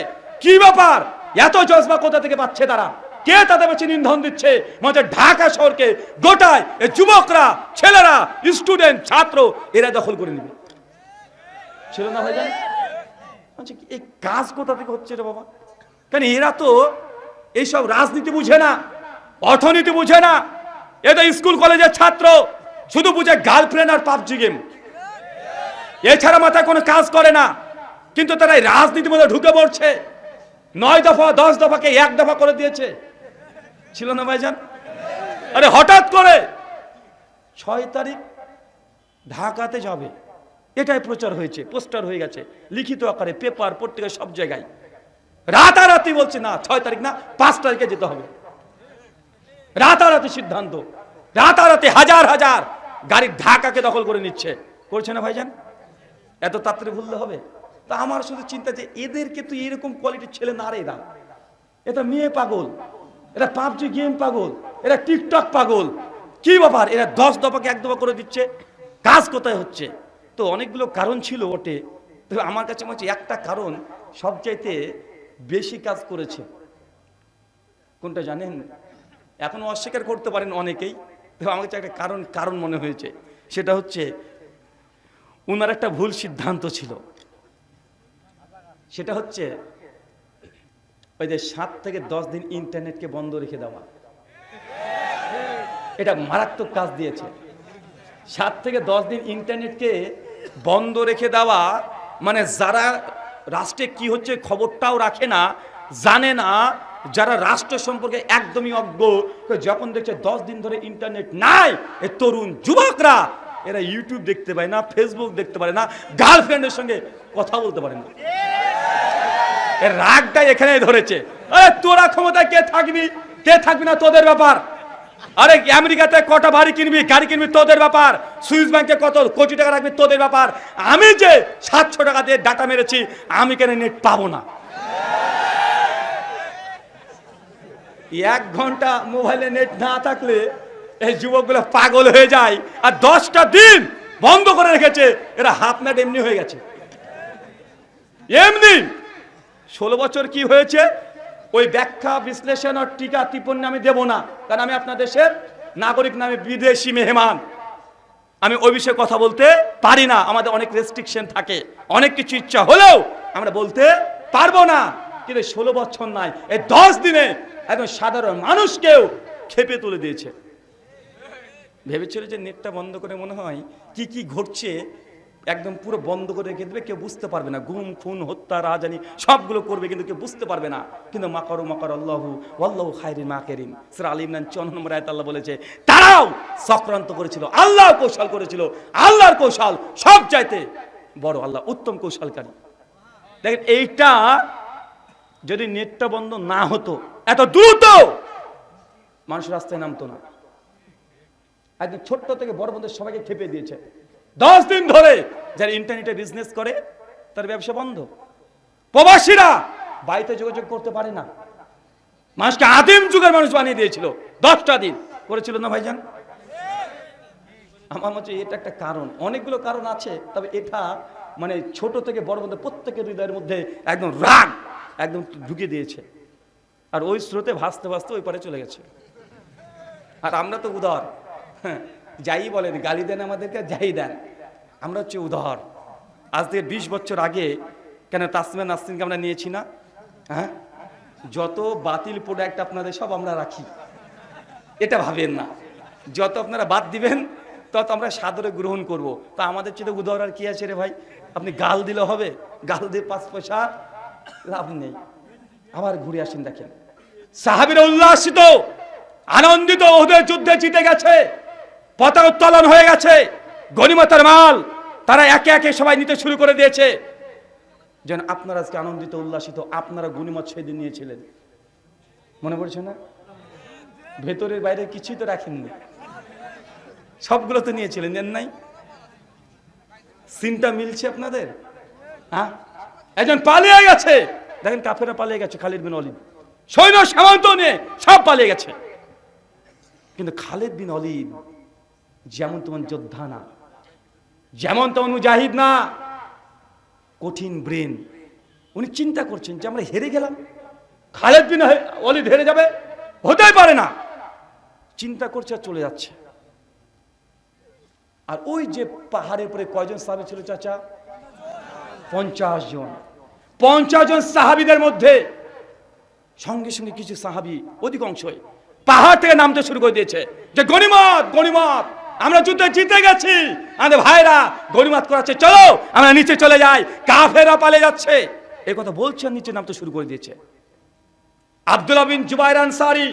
কি ব্যাপার? এত জজবা কোথা থেকে পাচ্ছে তারা? কে তাদের পেছনে ইন্ধন দিচ্ছে? মানে ঢাকা শহরকে গোটায় এই যুবকরা, ছেলেরা, স্টুডেন্ট, ছাত্র এরা দখল করে নেবে। ছিল না ভাই? আচ্ছা, এই কাজ কোথা থেকে হচ্ছে রে বাবা? কারণ এরা তো এইসব রাজনীতি বুঝে না, অর্থনীতি বুঝে না। এটা স্কুল কলেজের ছাত্র, শুধু বুঝে গার্লফ্রেন্ড আর পাবজি গেম, এছাড়া মাথায় কোনো কাজ করে না। কিন্তু তারা এই রাজনীতির মধ্যে ঢুকে পড়ছে। 9 দফা 10 দফাকে 1 দফা করে দিয়েছে। ছিল না ভাইজান? আরে হঠাৎ করে 6 তারিখ ঢাকাতে যাবে, এটাই প্রচার হয়েছে, পোস্টার হয়ে গেছে, লিখিত আকারে, পেপার, পত্রিকা, সব জায়গায়। রাতারাতি বলছে না 6 তারিখ না 5 তারিখে যেতে হবে। রাতারাতি সিদ্ধান্ত, রাতারাতি হাজার হাজার গাড়ি ঢাকাকে দখল করে নিচ্ছে। করছে না ভাইজান? এত তাড়াতাড়ি ভুললে হবে? তা আমার শুধু চিন্তা যে এদেরকে তো এরকম কোয়ালিটির ছেলে না রে, এরা এটা মেয়ে পাগল, এরা পাবজি গেম পাগল, এরা টিকটক পাগল। কি ব্যাপার? এরা 10 দফাকে 1 দফা করে দিচ্ছে। কাজ কোথায় হচ্ছে? তো অনেকগুলো কারণ ছিল ওটে, তবে আমার কাছে মনে হচ্ছে একটা কারণ সবচাইতে বেশি কাজ করেছে। কোনটা জানেন? এখনো অস্বীকার করতে পারেন অনেকেই, তবে আমার কাছে একটা কারণ মনে হয়েছে। সেটা হচ্ছে উনার একটা ভুল সিদ্ধান্ত ছিল। সেটা হচ্ছে ওই যে 7 থেকে 10 দিন ইন্টারনেটকে বন্ধ রেখে দেওয়া। এটা মারাত্মক কাজ দিয়েছে। 7 থেকে 10 দিন ইন্টারনেটকে বন্ধ রেখে দেওয়া মানে যারা রাষ্ট্রে কি হচ্ছে খবরটাও রাখে না, জানে না, যারা রাষ্ট্র সম্পর্কে একদমই অজ্ঞ, যখন দেখছে 10 দিন ধরে ইন্টারনেট নাই, এই তরুণ যুবকরা এরা ইউটিউব দেখতে পায় না, ফেসবুক দেখতে পারে না, গার্লফ্রেন্ডের সঙ্গে কথা বলতে পারে না। এর রাগটা এখানেই ধরেছে। আরে তোরা ক্ষমতায় কে থাকবি না তোদের ব্যাপার। আরে আমেরিকাতে কটা বাড়ি কিনবি, গাড়ি কিনবি, তোদের ব্যাপার। সুইস ব্যাংকে কত কোটি টাকা রাখবি, তোদের ব্যাপার। আমি যে 700 টাকা দিয়ে ডাটা মেরেছি, আমি কেন নেট পাবো না? 1 ঘন্টা মোবাইলে নেট না থাকলে এই যুবকগুলো পাগল হয়ে যায়। আর 10টা দিন বন্ধ করে রেখেছে, এরা হাফ ম্যাট এমনি হয়ে গেছে। এমনি 16 বছর কি হয়েছে ওই ব্যাখ্যা বিশ্লেষণ আর টিকা টিপ্পণী আমি দেব না, কারণ আমি আপনার দেশের নাগরিক, নামে বিদেশি মেহমান, আমি ওই বিষয়ে কথা বলতে পারি না। আমাদের অনেক রেস্ট্রিকশন থাকে, অনেক কিছু ইচ্ছা হলেও আমরা বলতে পারবো না। কিন্তু 16 বছর নাই, এই 10 দিনে একদম সাধারণ মানুষকেও খেপে তুলে দিয়েছে। ভেবেছিল যে নেটটা বন্ধ করে মনে হয় কি কি ঘটছে একদম পুরো বন্ধ করে রেখে দেবে, কেউ বুঝতে পারবে না। গুম, খুন, হত্যা, রাজধানী সবগুলো করবে, কিন্তু কেউ বুঝতে পারবে না। কিন্তু মাকার আল্লাহু ওয়াল্লাহু খায়রুল মাকিরিন, সূরা আল ইমরান 54 নম্বর আয়াতে আল্লাহ বলেছে তারাও চক্রান্ত করেছিল, আল্লাহ কৌশল করেছিল। আল্লাহর কৌশল সব চাইতে বড়, আল্লাহ উত্তম কৌশলকারী। দেখেন, এইটা যদি নেটটা বন্ধ না হতো, এত দ্রুত মানুষ রাস্তায় নামতো না। একদম ছোট্ট থেকে বড় বন্ধু সবাইকে খেপে দিয়েছে। 10 দিন ধরে যারা ইন্টারনেটে বিজনেস করে তার ব্যবসা বন্ধ। প্রবাসীরা বাড়িতে যোগাযোগ করতে পারে না। মানুষকে আদিম যুগের মানুষ বানিয়ে দিয়েছিল। 10টা দিন করেছিল না ভাইজান? আমার মতে এটা একটা কারণ, অনেকগুলো কারণ আছে, তবে এটা মানে ছোট থেকে বড় বন্ধু প্রত্যেকের হৃদয়ের মধ্যে একদম রাগ একদম ঢুকে দিয়েছে। আর ওই স্রোতে ভাসতে ভাসতে ওই পারে চলে গেছে। আর আমরা তো উদার, হ্যাঁ, যাই বলেন, গালি দেন আমাদেরকে, যাই দেন, আমরা হচ্ছে উদার। আজ থেকে 20 বছর আগে কেন তাসমিয়া নাসরিনকে আমরা নিয়েছি না? হ্যাঁ, যত বাতিল প্রোডাক্ট আপনাদের সব আমরা রাখি, এটা ভাবেন না। যত আপনারা বাদ দিবেন তত আমরা সাদরে গ্রহণ করব। তা আমাদের চেয়ে উদার আর কি আছে রে ভাই? আপনি গাল দিলে হবে? গাল দিয়ে 5 পয়সা লাভ নেই। আবার ঘুরে আসেন, দেখেন সাহাবীরা উল্লাসিত, আনন্দিত, ওদের যুদ্ধে জিতে গেছে, পতাকা উত্তোলন হয়ে গেছে, গনিমতের মাল তারা একে একে সবাই নিতে শুরু করে দিয়েছে। যেন আপনারা আজকে আনন্দিত, উল্লাসিত, আপনারা গনিমত সেদিন নিয়েছিলেন, মনে পড়ছে না? ভেতরের বাইরে কিছুই তো রাখেননি, সবগুলো তো নিয়েছিলেন, নেন নাই? সিনটা মিলছে আপনাদের? হ্যাঁ, একজন পালিয়ে গেছে, দেখেন কাফেররা পালিয়ে গেছে, খালিদ বিন ওয়ালিদ সৈন্য সামন্ত নিয়ে সব পালিয়ে গেছে। কিন্তু খালিদ বিন ওয়ালিদ যেমন তেমন যোদ্ধা না, যেমন তেমন মুজাহিদ না, কঠিন ব্রেন। উনি চিন্তা করছেন যে আমরা হেরে গেলাম, খালিদ বিন ওয়ালিদ হেরে যাবে, হতেই পারে না। চিন্তা করছে আর চলে যাচ্ছে। আর ওই যে পাহাড়ের উপরে কয়জন সাহাবী ছিল চাচা? 50 জন। 50 জন সাহাবীদের মধ্যে সঙ্গে সঙ্গে কিছু সাহাবী, অধিকাংশই পাহাড় থেকে নামতে শুরু করে দিয়েছে যে গনিমত গনিমত, আমরা যুদ্ধে জিতে গেছি, আমাদের ভাইরা গনিমত করাচ্ছে, চলো আমরা নিচে চলে যাই, কাফেররা পালিয়ে যাচ্ছে, এই কথা বলছে আর নিচে নামতে শুরু করে দিয়েছে। আব্দুল্লাহ বিন জুবাইর আনসারী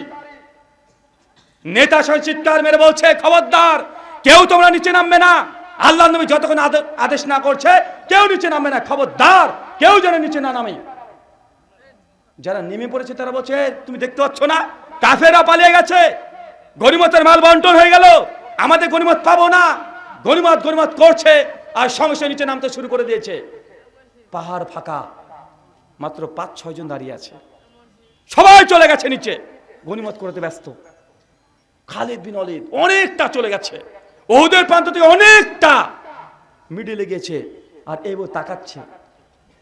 নেতা সঙ্গে চিৎকার মেরে বলছে, খবরদার কেউ তোমরা নিচে নামবে না, আল্লাহর নবী যতক্ষণ আদেশ না করছে কেউ নিচে নামবে না, খবরদার কেউ যেন নিচে না নামে। যারা নেমে পড়েছে তারা বলছে, তুমি দেখতে পাচ্ছ না কাফেররা পালিয়ে গেছে, গনিমতের মাল বন্টন হয়ে গেল, আমাদের গনিমত পাবো না, গনিমত গনিমত করছে আর সঙ্গে সঙ্গে নিচে নামতে শুরু করে দিয়েছে। পাহাড় ফাঁকা, মাত্র 5-6 জন দাঁড়িয়ে আছে, সবাই চলে গেছে নিচে, গনিমত করতে ব্যস্ত। খালিদ বিন ওয়ালিদ অনেকটা চলে গেছে, ওদের প্রান্ত থেকে অনেকটা মিডিলে গেছে, আর এবার তাকাচ্ছে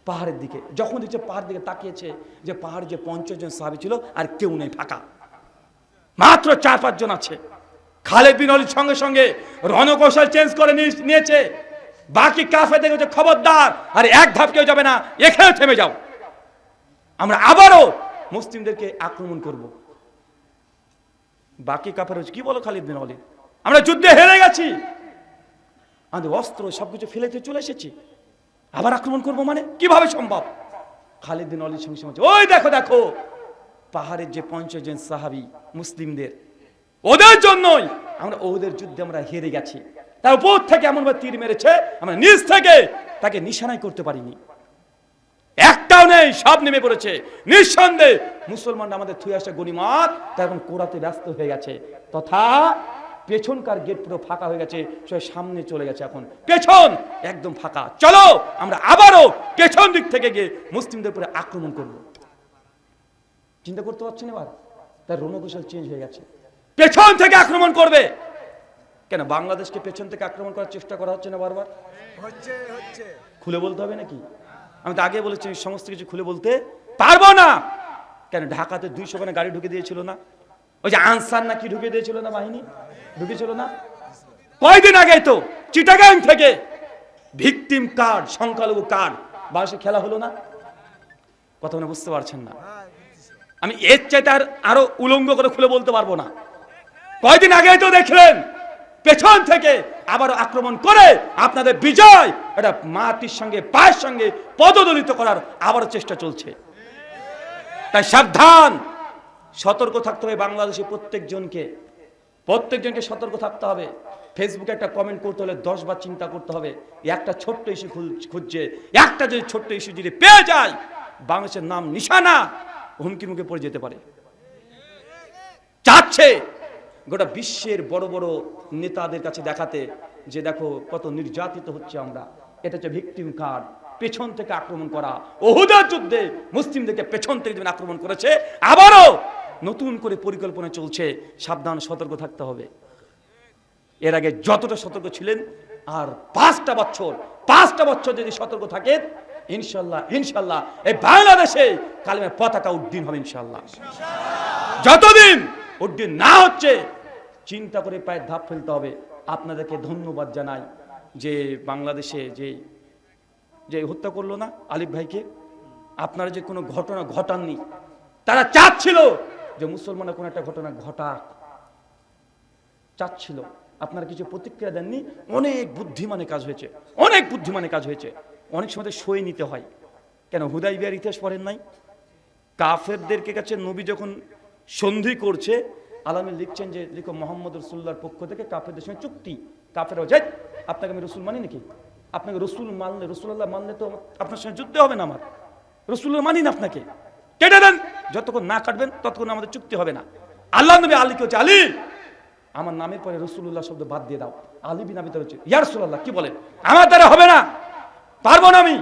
পাহাড়ের দিকে। যখন দিচ্ছে পাহাড় দিকে তাকিয়েছে যে পাহাড়ে যে 50 জন সাহাবী ছিল আর কেউ নেই, ফাঁকা, মাত্র 4-5 জন আছে। খালিদ বিন ওয়ালিদ সঙ্গে সঙ্গে রণকৌশল চেঞ্জ করে নিয়েছে। বাকি কাফের দেখে খবরদার, আর এক ধাপ কেউ যাবে না, এখানে থেমে যাও, আমরা আবারও মুসলিমদেরকে আক্রমণ করব। বাকি কাফের কি বলো খালিদ বিন ওয়ালিদ, আমরা যুদ্ধে হেরে গেছি, আমাদের অস্ত্র সবকিছু ফেলেতে চলে এসেছি, আবার আক্রমণ করবো মানে কিভাবে সম্ভব? খালিদ বিন ওয়ালিদ সঙ্গে সঙ্গে ওই দেখো দেখো পাহাড়ের যে 50 জন সাহাবী মুসলিমদের, ওদের জন্যই আমরা ওদের যুদ্ধে আমরা হেরে গেছি। তার উপর থেকে এমন ভাবে তীর মেরেছে আমরা নিচ থেকে তাকে নিশানাই করতে পারিনি, একটাও নেই, সব নেমে পড়েছে। নিঃসন্দেহে মুসলমানরা আমাদের থুয়ে আসা গনিমত তা এখন কোরাতে ব্যস্ত হয়ে গেছে, তথা পেছনকার গেট পুরো ফাঁকা হয়ে গেছে, সবাই সামনে চলে গেছে, এখন পেছন একদম ফাঁকা, চলো আমরা আবারও পেছন দিক থেকে গিয়ে মুসলিমদের উপরে আক্রমণ করব। চিন্তা করতে পারছেন এবার তার রণকৌশল চেঞ্জ হয়ে গেছে, পেছন থেকে আক্রমণ করবে। কেন বাংলাদেশকে পেছন থেকে আক্রমণ করার চেষ্টা করা হচ্ছে না বারবার? হচ্ছে। খুলে বলতে হবে নাকি? আমি তো আগে বলেছি সমস্ত কিছু খুলে বলতে পারবো না। কেন ঢাকাতে 200 খানা গাড়ি ঢুকে দিয়েছিল না, ওই যে আনসার নাকি ঢুকে দিয়েছিল না, বাহিনী ঢুকেছিল না কয়দিন আগে? তো চিটাগাং থেকে ভিকটিম কার্ড, সংখ্যালঘু কার্ড বাসে খেলা হলো না? কথা মনে বুঝতে পারছেন না? আমি এর চাইতে আরো উলঙ্গ করে খুলে বলতে পারবো না। কয়দিন আগে তো দেখলেন পেছন থেকে আবার আক্রমণ করে আপনাদের বিজয় এটা মাটির সঙ্গে পায়ের সঙ্গে পদদলিত করার আবার চেষ্টা চলছে। তাই সাবধান, সতর্ক থাকতে হবে। বাংলাদেশে প্রত্যেকজনকে সতর্ক থাকতে হবে। ফেসবুকে একটা কমেন্ট করতে হলে 10 বার চিন্তা করতে হবে। একটা ছোট্ট ইস্যু খুঁজছে, একটা যদি ছোট্ট ইস্যু যদি পেয়ে যায় বাংলাদেশের নাম নিশানা হুমকির মুখে পড়ে যেতে পারে। চাচ্ছে গোটা বিশ্বের বড় বড় নেতাদের কাছে দেখাতে যে দেখো কত নির্যাতিত হচ্ছে আমরা। এটা হচ্ছে ভিকটিম কার্ড, পেছন থেকে আক্রমণ করা। উহুদের যুদ্ধে মুসলিমদেরকে পেছন থেকে যেমন আক্রমণ করেছে, আবারও নতুন করে পরিকল্পনা চলছে। সাবধান, সতর্ক থাকতে হবে। এর আগে যতটা সতর্ক ছিলেন আর 5টা বছর যদি সতর্ক থাকেন, ইনশাল্লাহ এই বাংলাদেশে কালেমার পতাকা উড্ডীন হবে ইনশাল্লাহ। যতদিন উড্ডীন না হচ্ছে চিন্তা করে পায়ে ধাপ ফেলতে হবে। আপনাদেরকে ধন্যবাদ জানাই যে বাংলাদেশে যে হত্যা করলো না আলিফ ভাইকে, আপনারা যে কোনো ঘটনা ঘটাননি। তারা চাচ্ছিল যে মুসলমানের কোনো একটা ঘটনা ঘটাক, চাচ্ছিল। আপনারা কিছু প্রতিক্রিয়া দেননি। অনেক বুদ্ধিমানের কাজ হয়েছে, অনেক সময় সই নিতে হয়। কেন হুদাইবিয়ার ইতিহাস পড়েন নাই? কাফেরদেরকে কাছে নবী যখন সন্ধি করছে, আলামী লিখছেন যে লিখো মোহাম্মদ রসুল্লাহর পক্ষ থেকে কাফেরদের সঙ্গে চুক্তি। কাফেররা যাই আপনাকে আমি রসুল মানি নাকি? আপনাকে রসুল মানলে, রসুল্লাহ মানলে তো আপনার সঙ্গে যুদ্ধ হবে না। আমার রসুল্লাহ মানি না, আপনাকে কেটে দেন। যতক্ষণ না কাটবেন ততক্ষণ আমাদের চুক্তি হবে না। আল্লাহ নবী আলীকে হচ্ছে, আলী আমার নামের পরে রসুল্লাহ শব্দ বাদ দিয়ে দাও। আলী বিন আবি তালেব হচ্ছে, ইয়া রাসূলুল্লাহ কি বলেন, আমার দ্বারা হবে না, পারবো না আমি।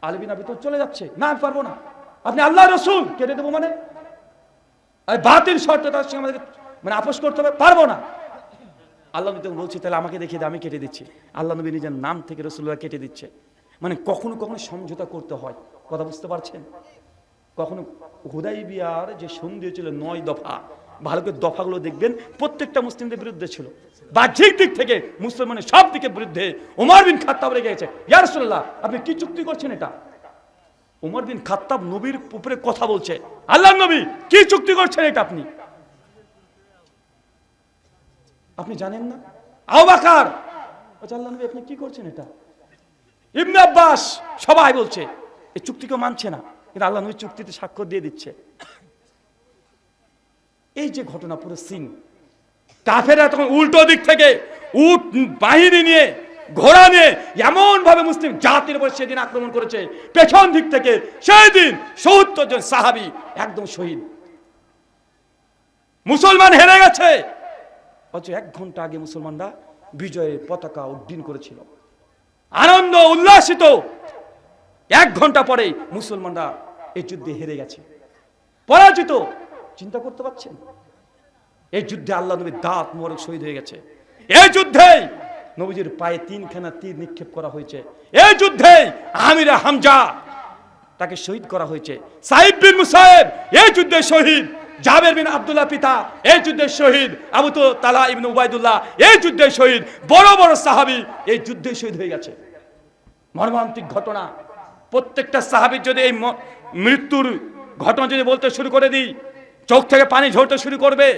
আলী বিন আবি তালেব চলে যাচ্ছে, না আমি পারবো না। আপনি আল্লাহ রসুল, কেটে দেবো মানে আর বাতিল শর্ত তার সঙ্গে আমাদেরকে মানে আপোষ করতে হবে, পারবো না। আল্লাহ নবী বলছে তাহলে আমাকে দেখিয়ে আমি কেটে দিচ্ছি। আল্লাহ নবী নিজের নাম থেকে রাসূলুল্লাহ কেটে দিচ্ছে। মানে কখনো কখনো সমঝোতা করতে হয়, কথা বুঝতে পারছেন? কখনো হুদাইবিয়ার যে সন্ধি ছিল 9 দফা, ভালো করে দফাগুলো দেখবেন, প্রত্যেকটা মুসলিমদের বিরুদ্ধে ছিল। বাহ্যিক দিক থেকে মুসলমানের সব দিকে বিরুদ্ধে। ওমর বিন খাত্তাব রেগে গেছে, ইয়া রাসূলুল্লাহ আপনি কি চুক্তি করছেন এটা? ওমর বিন খাত্তাব নবীর উপরে কথা বলছে, আল্লাহর নবী কি চুক্তি করছেন এটা আপনি? আপনি জানেন না? আবু বকর বলছে, আল্লাহর নবী আপনি কি করছেন এটা? ইবনে আব্বাস সবাই বলছে এই চুক্তিকে মানছে না, কিন্তু আল্লাহ নবী চুক্তিতে স্বাক্ষর দিয়ে দিচ্ছে। এই যে ঘটনা পুরো সিন, কাফেররা তখন উল্টো দিক থেকে উট বাহিনী নিয়ে, ঘোড়া নিয়ে এমন ভাবে মুসলিম জাতির উপর সেদিন আক্রমণ করেছে, পেছন দিক থেকে সেই দিন ৭০ জন সাহাবী একদম শহীদ। মুসলমান হেরে গেছে, অথচ 1 ঘন্টা আগে মুসলমানরা বিজয়ের পতাকা উড্ডীন করেছিল, আনন্দ উল্লাসিত। 1 ঘন্টা পরে মুসলমানরা এই যুদ্ধে হেরে গেছে, পরাজিত। চিন্তা করতে পারছেন? এই যুদ্ধে আল্লাহ নবীর দাঁত মোবারক শহীদ হয়ে গেছে। এই যুদ্ধে নবীজির পায়ে 3খানা তীর নিক্ষেপ করা হয়েছে। এই যুদ্ধে আমির হামজা তাকে শহীদ করা হয়েছে। সাইদ বিন মুসাইব এই যুদ্ধে শহীদ। জাবের বিন আব্দুল্লাহ পিতা এই যুদ্ধে শহীদ। আবু তালহা ইবনে উবাইদুল্লাহ এই যুদ্ধে শহীদ। বড় বড় সাহাবী এই যুদ্ধে শহীদ হয়ে গেছে। মর্মান্তিক ঘটনা। প্রত্যেকটা সাহাবীর যদি এই মৃত্যুর ঘটনা যদি বলতে শুরু করে দিই, চোখ থেকে পানি ঝরতে শুরু করবে।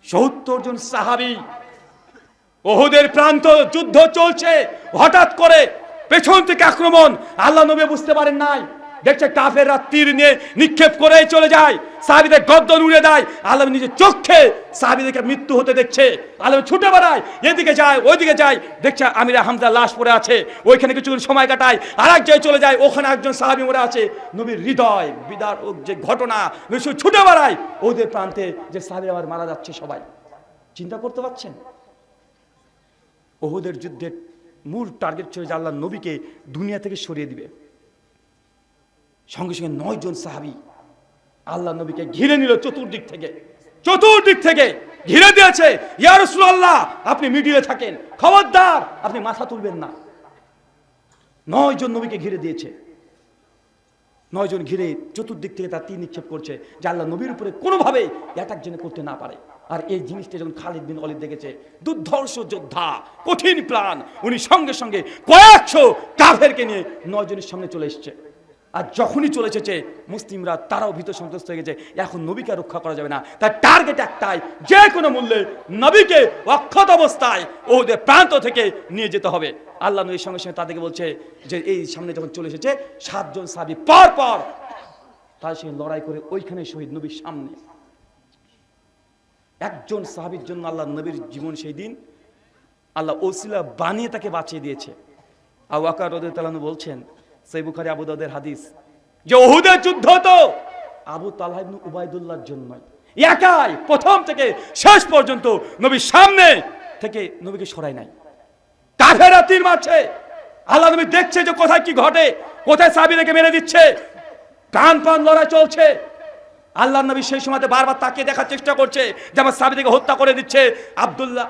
৭০ জন সাহাবী, উহুদের প্রান্ত, যুদ্ধ চলছে, হঠাৎ করে পেছন থেকে আক্রমণ। আল্লাহ নবী বুঝতে পারেন নাই, দেখছে কাফেররা তীর নিয়ে নিক্ষেপ করে চলে যায়, সাহাবীদের গর্দন উড়ে দেয়। আল্লাহ নিজের চোখে সাহাবীদেরকে মৃত্যু হতে দেখছে। আল্লাহ ছুটে বেড়ায়, এদিকে যায় ওইদিকে যায়, দেখছে আমির হামজা লাশ পড়ে আছে, ওইখানে কিছুক্ষণ সময় কাটায়, আরেক জায়গায় চলে যায়, ওখানে একজন সাহাবী মরে আছে। নবীর হৃদয় বিদার যে ঘটনা, ছুটে বেড়ায় ওদের প্রান্তে যে সাহাবী আমার মারা যাচ্ছে। সবাই চিন্তা করতে পারছেন? উহুদের যুদ্ধের মূল টার্গেট ছিল যে আল্লাহ নবীকে দুনিয়া থেকে সরিয়ে দিবে। সঙ্গে সঙ্গে 9 জন সাহাবী আল্লাহ নবীকে ঘিরে নিল চতুর্দিক থেকে ঘিরে দিয়েছে। ইয়া রাসূলুল্লাহ আপনি মিডিলে থাকেন, খবরদার আপনি মাথা তুলবেন না। 9 জন নবীকে ঘিরে দিয়েছে। 9 জন ঘিরে চতুর্দিক থেকে তার তীর নিক্ষেপ করছে যে আল্লাহ নবীর উপরে কোনোভাবে অ্যাটাক যেন করতে না পারে। আর এই জিনিসটা যখন খালিদ বিন ওয়ালিদ দেখেছে, দুর্ধর্ষ যোদ্ধা, কঠিন প্রাণ, উনি সঙ্গে সঙ্গে কয়েকশো কাফেরকে নিয়ে 9 জনের সামনে চলে এসেছে। আর যখনই চলে এসেছে মুসলিমরা তারাও ভীত সন্ত্রস্ত হয়ে গেছে, এখন নবীকে রক্ষা করা যাবে না। তার টার্গেট একটাই, যে কোনো মূল্যে নবীকে অক্ষত অবস্থায় ওদের প্রান্ত থেকে নিয়ে যেতে হবে। আল্লাহ নবীর সঙ্গে সঙ্গে তাদেরকে বলছে যে এই সামনে যখন চলে এসেছে 7 জন সাহাবী পর পর তার সঙ্গে লড়াই করে ওইখানে শহীদ নবীর সামনে। একজন সাহাবীর জন্য আল্লাহ নবীর জীবন সেই দিন আল্লাহ ওসিলা বানিয়ে তাকে বাঁচিয়ে দিয়েছে। আবু বকর রাদিয়াল্লাহু আনহু বলছেন, সহিহ বুখারী আবু দাউদের হাদিস, যে উহুদের যুদ্ধ তো আবু তালহা ইবনে উবাইদুল্লাহর জন্য একাই প্রথম থেকে শেষ পর্যন্ত নবীর সামনে থেকে নবীকে সরায় নাই। কাফেররা তীর মারছে, আল্লাহ নবী দেখছে যে কোথায় কি ঘটে, কোথায় সাহাবীদেরকে মেরে দিচ্ছে, প্রাণ লড়াই চলছে। আল্লাহ নবী সেই সময়তে বারবার তাকিয়ে দেখার চেষ্টা করছে যে আমার সাহাবীদেরকে হত্যা করে দিচ্ছে।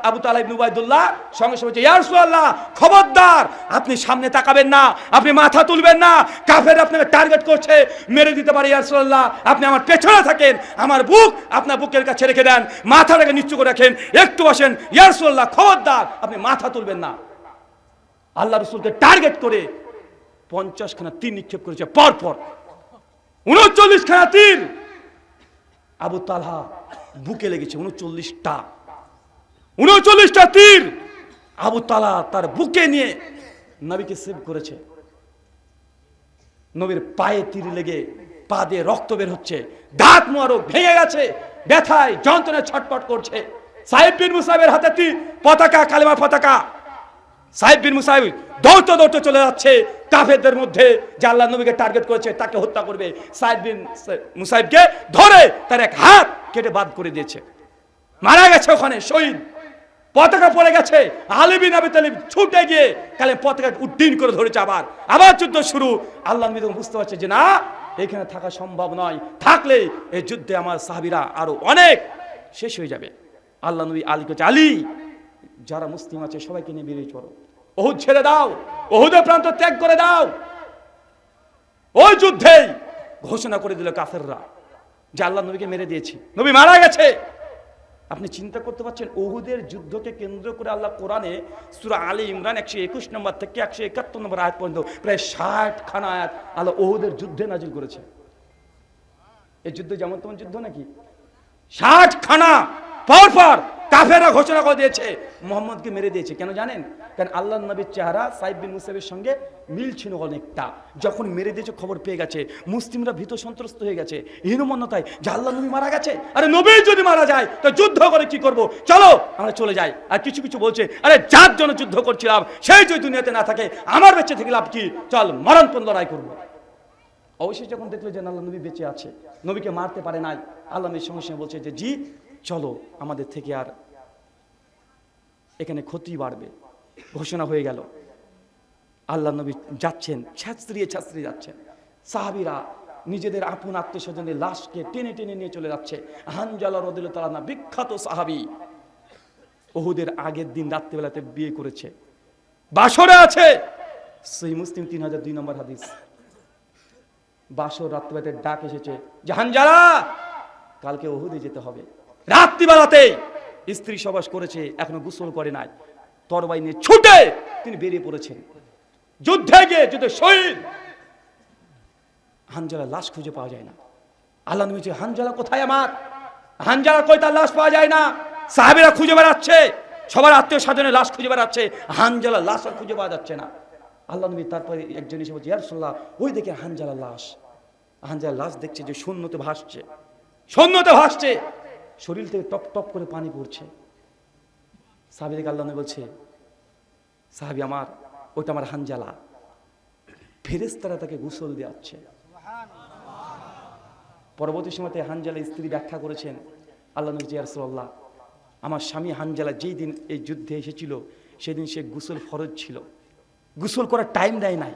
আবু তালহা ইবনে উবাইদুল্লাহ সঙ্গে সঙ্গে ইয়া রাসূলুল্লাহ খবরদার আপনি সামনে তাকাবেন না, আপনি মাথা তুলবেন না, কাফের আপনাকে টার্গেট করছে, মেরে দিতে পারে। ইয়া রাসূলুল্লাহ আপনি আমার পেছনে থাকেন, আমার বুক আপনার বুকের কাছে রেখে দেন, মাথাটাকে নিচু করে রাখেন, একটু বসেন। ইয়া রাসূলুল্লাহ খবরদার আপনি মাথা তুলবেন না। আল্লাহ রাসূলকে টার্গেট করে 50 খানা তীর নিক্ষেপ করেছে পর পর, 39 খানা তীর আবু তালহা বুকে লেগেছে। 39টা তীর আবু তালহা তার বুকে নিয়ে নবীকে সেভ করেছে। নবীর পায়ে তীর লেগে পা দিয়ে রক্ত বের হচ্ছে, দাঁত মোবারক ভেঙে গেছে, ব্যথায় যন্ত্রণায় ছটফট করছে। সাইদ বিন মুসাইবের হাতে পতাকা, কালেমা পতাকা। সাইদ বিন মুসাইব দৌড়তে চলে যাচ্ছে কাফেরদের মধ্যে, যে আল্লাহ নবীকে টার্গেট করেছে তাকে হত্যা করবে। সাইদ বিন মুসাইবকে ধরে তার এক হাত কেটে বাদ করে দিয়েছে, মারা গেছে ওখানে শহীদ। পতাকা পড়ে গেছে। আলী বিন আবি তালিব ছুটে গিয়ে কালে পতাকা উড্ডীন করে ধরেছে। আবার যুদ্ধ শুরু। আল্লাহ নবী বুঝতে পারছে যে না, এখানে থাকা সম্ভব নয়, থাকলে এই যুদ্ধে আমার সাহাবীরা আরো অনেক শেষ হয়ে যাবে। আল্লাহ নবী আলীকে আলী, যারা মুসলিম আছে সবাইকে নিয়ে বেরিয়ে চলো, ওহুদ ছেড়ে দাও, ওহুদের প্রান্ত ত্যাগ করে দাও। ওই যুদ্ধেই ঘোষণা করে দিল কাফেররা যে আল্লাহ নবীকে মেরে দিয়েছি, নবী মারা গেছে। আপনি চিন্তা করতে পারছেন, ওহুদের যুদ্ধকে কেন্দ্র করে আল্লাহ কোরআনে সূরা আলী ইমরান 121 নম্বর থেকে 171 নম্বর আয়াত পর্যন্ত প্রায় 60 খানা আয়াত আল্লাহ ওহুদের যুদ্ধে নাজিল করেছে। এই যুদ্ধ যেমন তেমন যুদ্ধ নাকি? 60 খানা পর পর কাফেররা ঘোষণা করে দিয়েছে মুহাম্মদকে মেরে দিয়েছে। কেন জানেন? কারণ আল্লাহ নবীর চেহারা সাইদ বিন মুসাইবের সঙ্গে মিল ছিল অনেকটা। যখন মেরে দিয়েছে খবর পেয়ে গেছে, মুসলিমরা ভীত সন্ত্রস্ত হয়ে গেছে হীনমন্যতায় যে আল্লাহ নবী মারা গেছে, আরে নবী যদি মারা যায় তো যুদ্ধ করে কি করব, চলো আমরা চলে যাই। আর কিছু কিছু বলছে আরে যার জন্য যুদ্ধ করছিলাম সেই যদি দুনিয়াতে না থাকে আমার বেঁচে থেকে লাভ কি, চল মরণপণ লড়াই করবো। অবশ্যই যখন দেখলো যে আল্লাহ নবী বেঁচে আছে, নবীকে মারতে পারে নাই, আল্লাহ নবীর সঙ্গে সঙ্গে বলছে যে জি চলো, আমাদের থেকে আর এখানে ক্ষতি বাড়বে। ঘোষণা হয়ে গেল, আল্লাহ নবী যাচ্ছেন, ছাত্রিয়ে যাচ্ছেন। সাহাবীরা নিজেদের আপন আত্মীয়স্বজনের লাশকে টেনে টেনে নিয়ে চলে যাচ্ছে। হানজালা রাদিয়াল্লাহু তাআলা বিখ্যাত সাহাবী, উহুদের আগের দিন রাত্রিবেলাতে বিয়ে করেছে, বাসরে আছে। সহিহ মুসলিম 3002 নম্বর হাদিস। বাসর রাত্রিবেলাতে ডাক এসেছে যে হানজালা কালকে উহুদে যেতে হবে। রাত্রিবেলাতে স্ত্রী সবাস করেছে, এখনো গোসল করে নাই, তরবারি নিয়ে ছুটে তিনি বেরিয়ে পড়েছেন যুদ্ধে গিয়ে, যুদ্ধে শহীদ। হানজালা লাশ খুঁজে পাওয়া যায় না। আল্লাহ নবী বলছে হানজালা কোথায় আমার, হানজালা কই, তার লাশ পাওয়া যায় না। সাহাবীরা খুঁজে বেড়াচ্ছে, সবার আত্মীয় স্বজনের লাশ খুঁজে বেড়াচ্ছে, হানজালা লাশ আর খুঁজে পাওয়া যাচ্ছে না। আল্লাহ নবী তারপরে একজন এসে বলছে ইয়া রাসূলুল্লাহ, ওই দেখে হানজালার লাশ। হানজালার লাশ দেখছে যে শূন্যতে ভাসছে, শূন্যতে ভাসছে, শরীর থেকে টপ টপ করে পানি পড়ছে। সাহাবীদেরকে আল্লাহ নবী বলছে সাহাবী আমার, ওটা আমার হানজালা। ফেরেশতারা তাকে গোসল দেওয়াচ্ছে। পরবর্তী সময়তে হানজালা স্ত্রী ব্যাখ্যা করেছেন, আল্লাহ নবী ইয়া রাসূলুল্লাহ, আমার স্বামী হানজালা যেই দিন এই যুদ্ধে এসেছিল সেদিন সে গোসল ফরজ ছিল, গোসল করার টাইম দেয় নাই,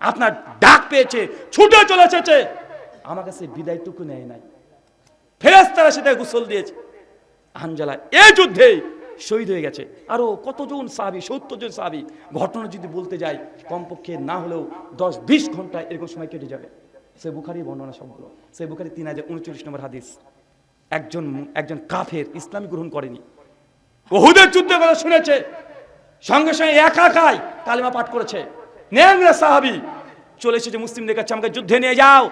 আপনার ডাক পেয়েছে ছুটে চলে এসেছে, আমার কাছে বিদায়টুকু নেয় নাই, ফেরেশতারা সেটা গোসল দিয়েছে। হানজালা এই যুদ্ধে শহীদ হয়ে গেছে। আরো কতজন সাহাবী, 70 জন সাহাবী। ঘটনা যদি বলতে যাই কমপক্ষে না হলেও 10-20 ঘন্টা এরকম সময় কেটে যাবে। সে বুখারী বর্ণনা সবগুলো, সে বুখারী 3039 নম্বর হাদিস। একজন কাফের, ইসলাম গ্রহণ করেনি, উহুদের যুদ্ধের কথা শুনেছে, সঙ্গে সঙ্গে একাই কালিমা পাঠ করেছে, নেংরা সাহাবী চলে এসেছে মুসলিমদের কাছে, আমাকে যুদ্ধে নিয়ে যাও।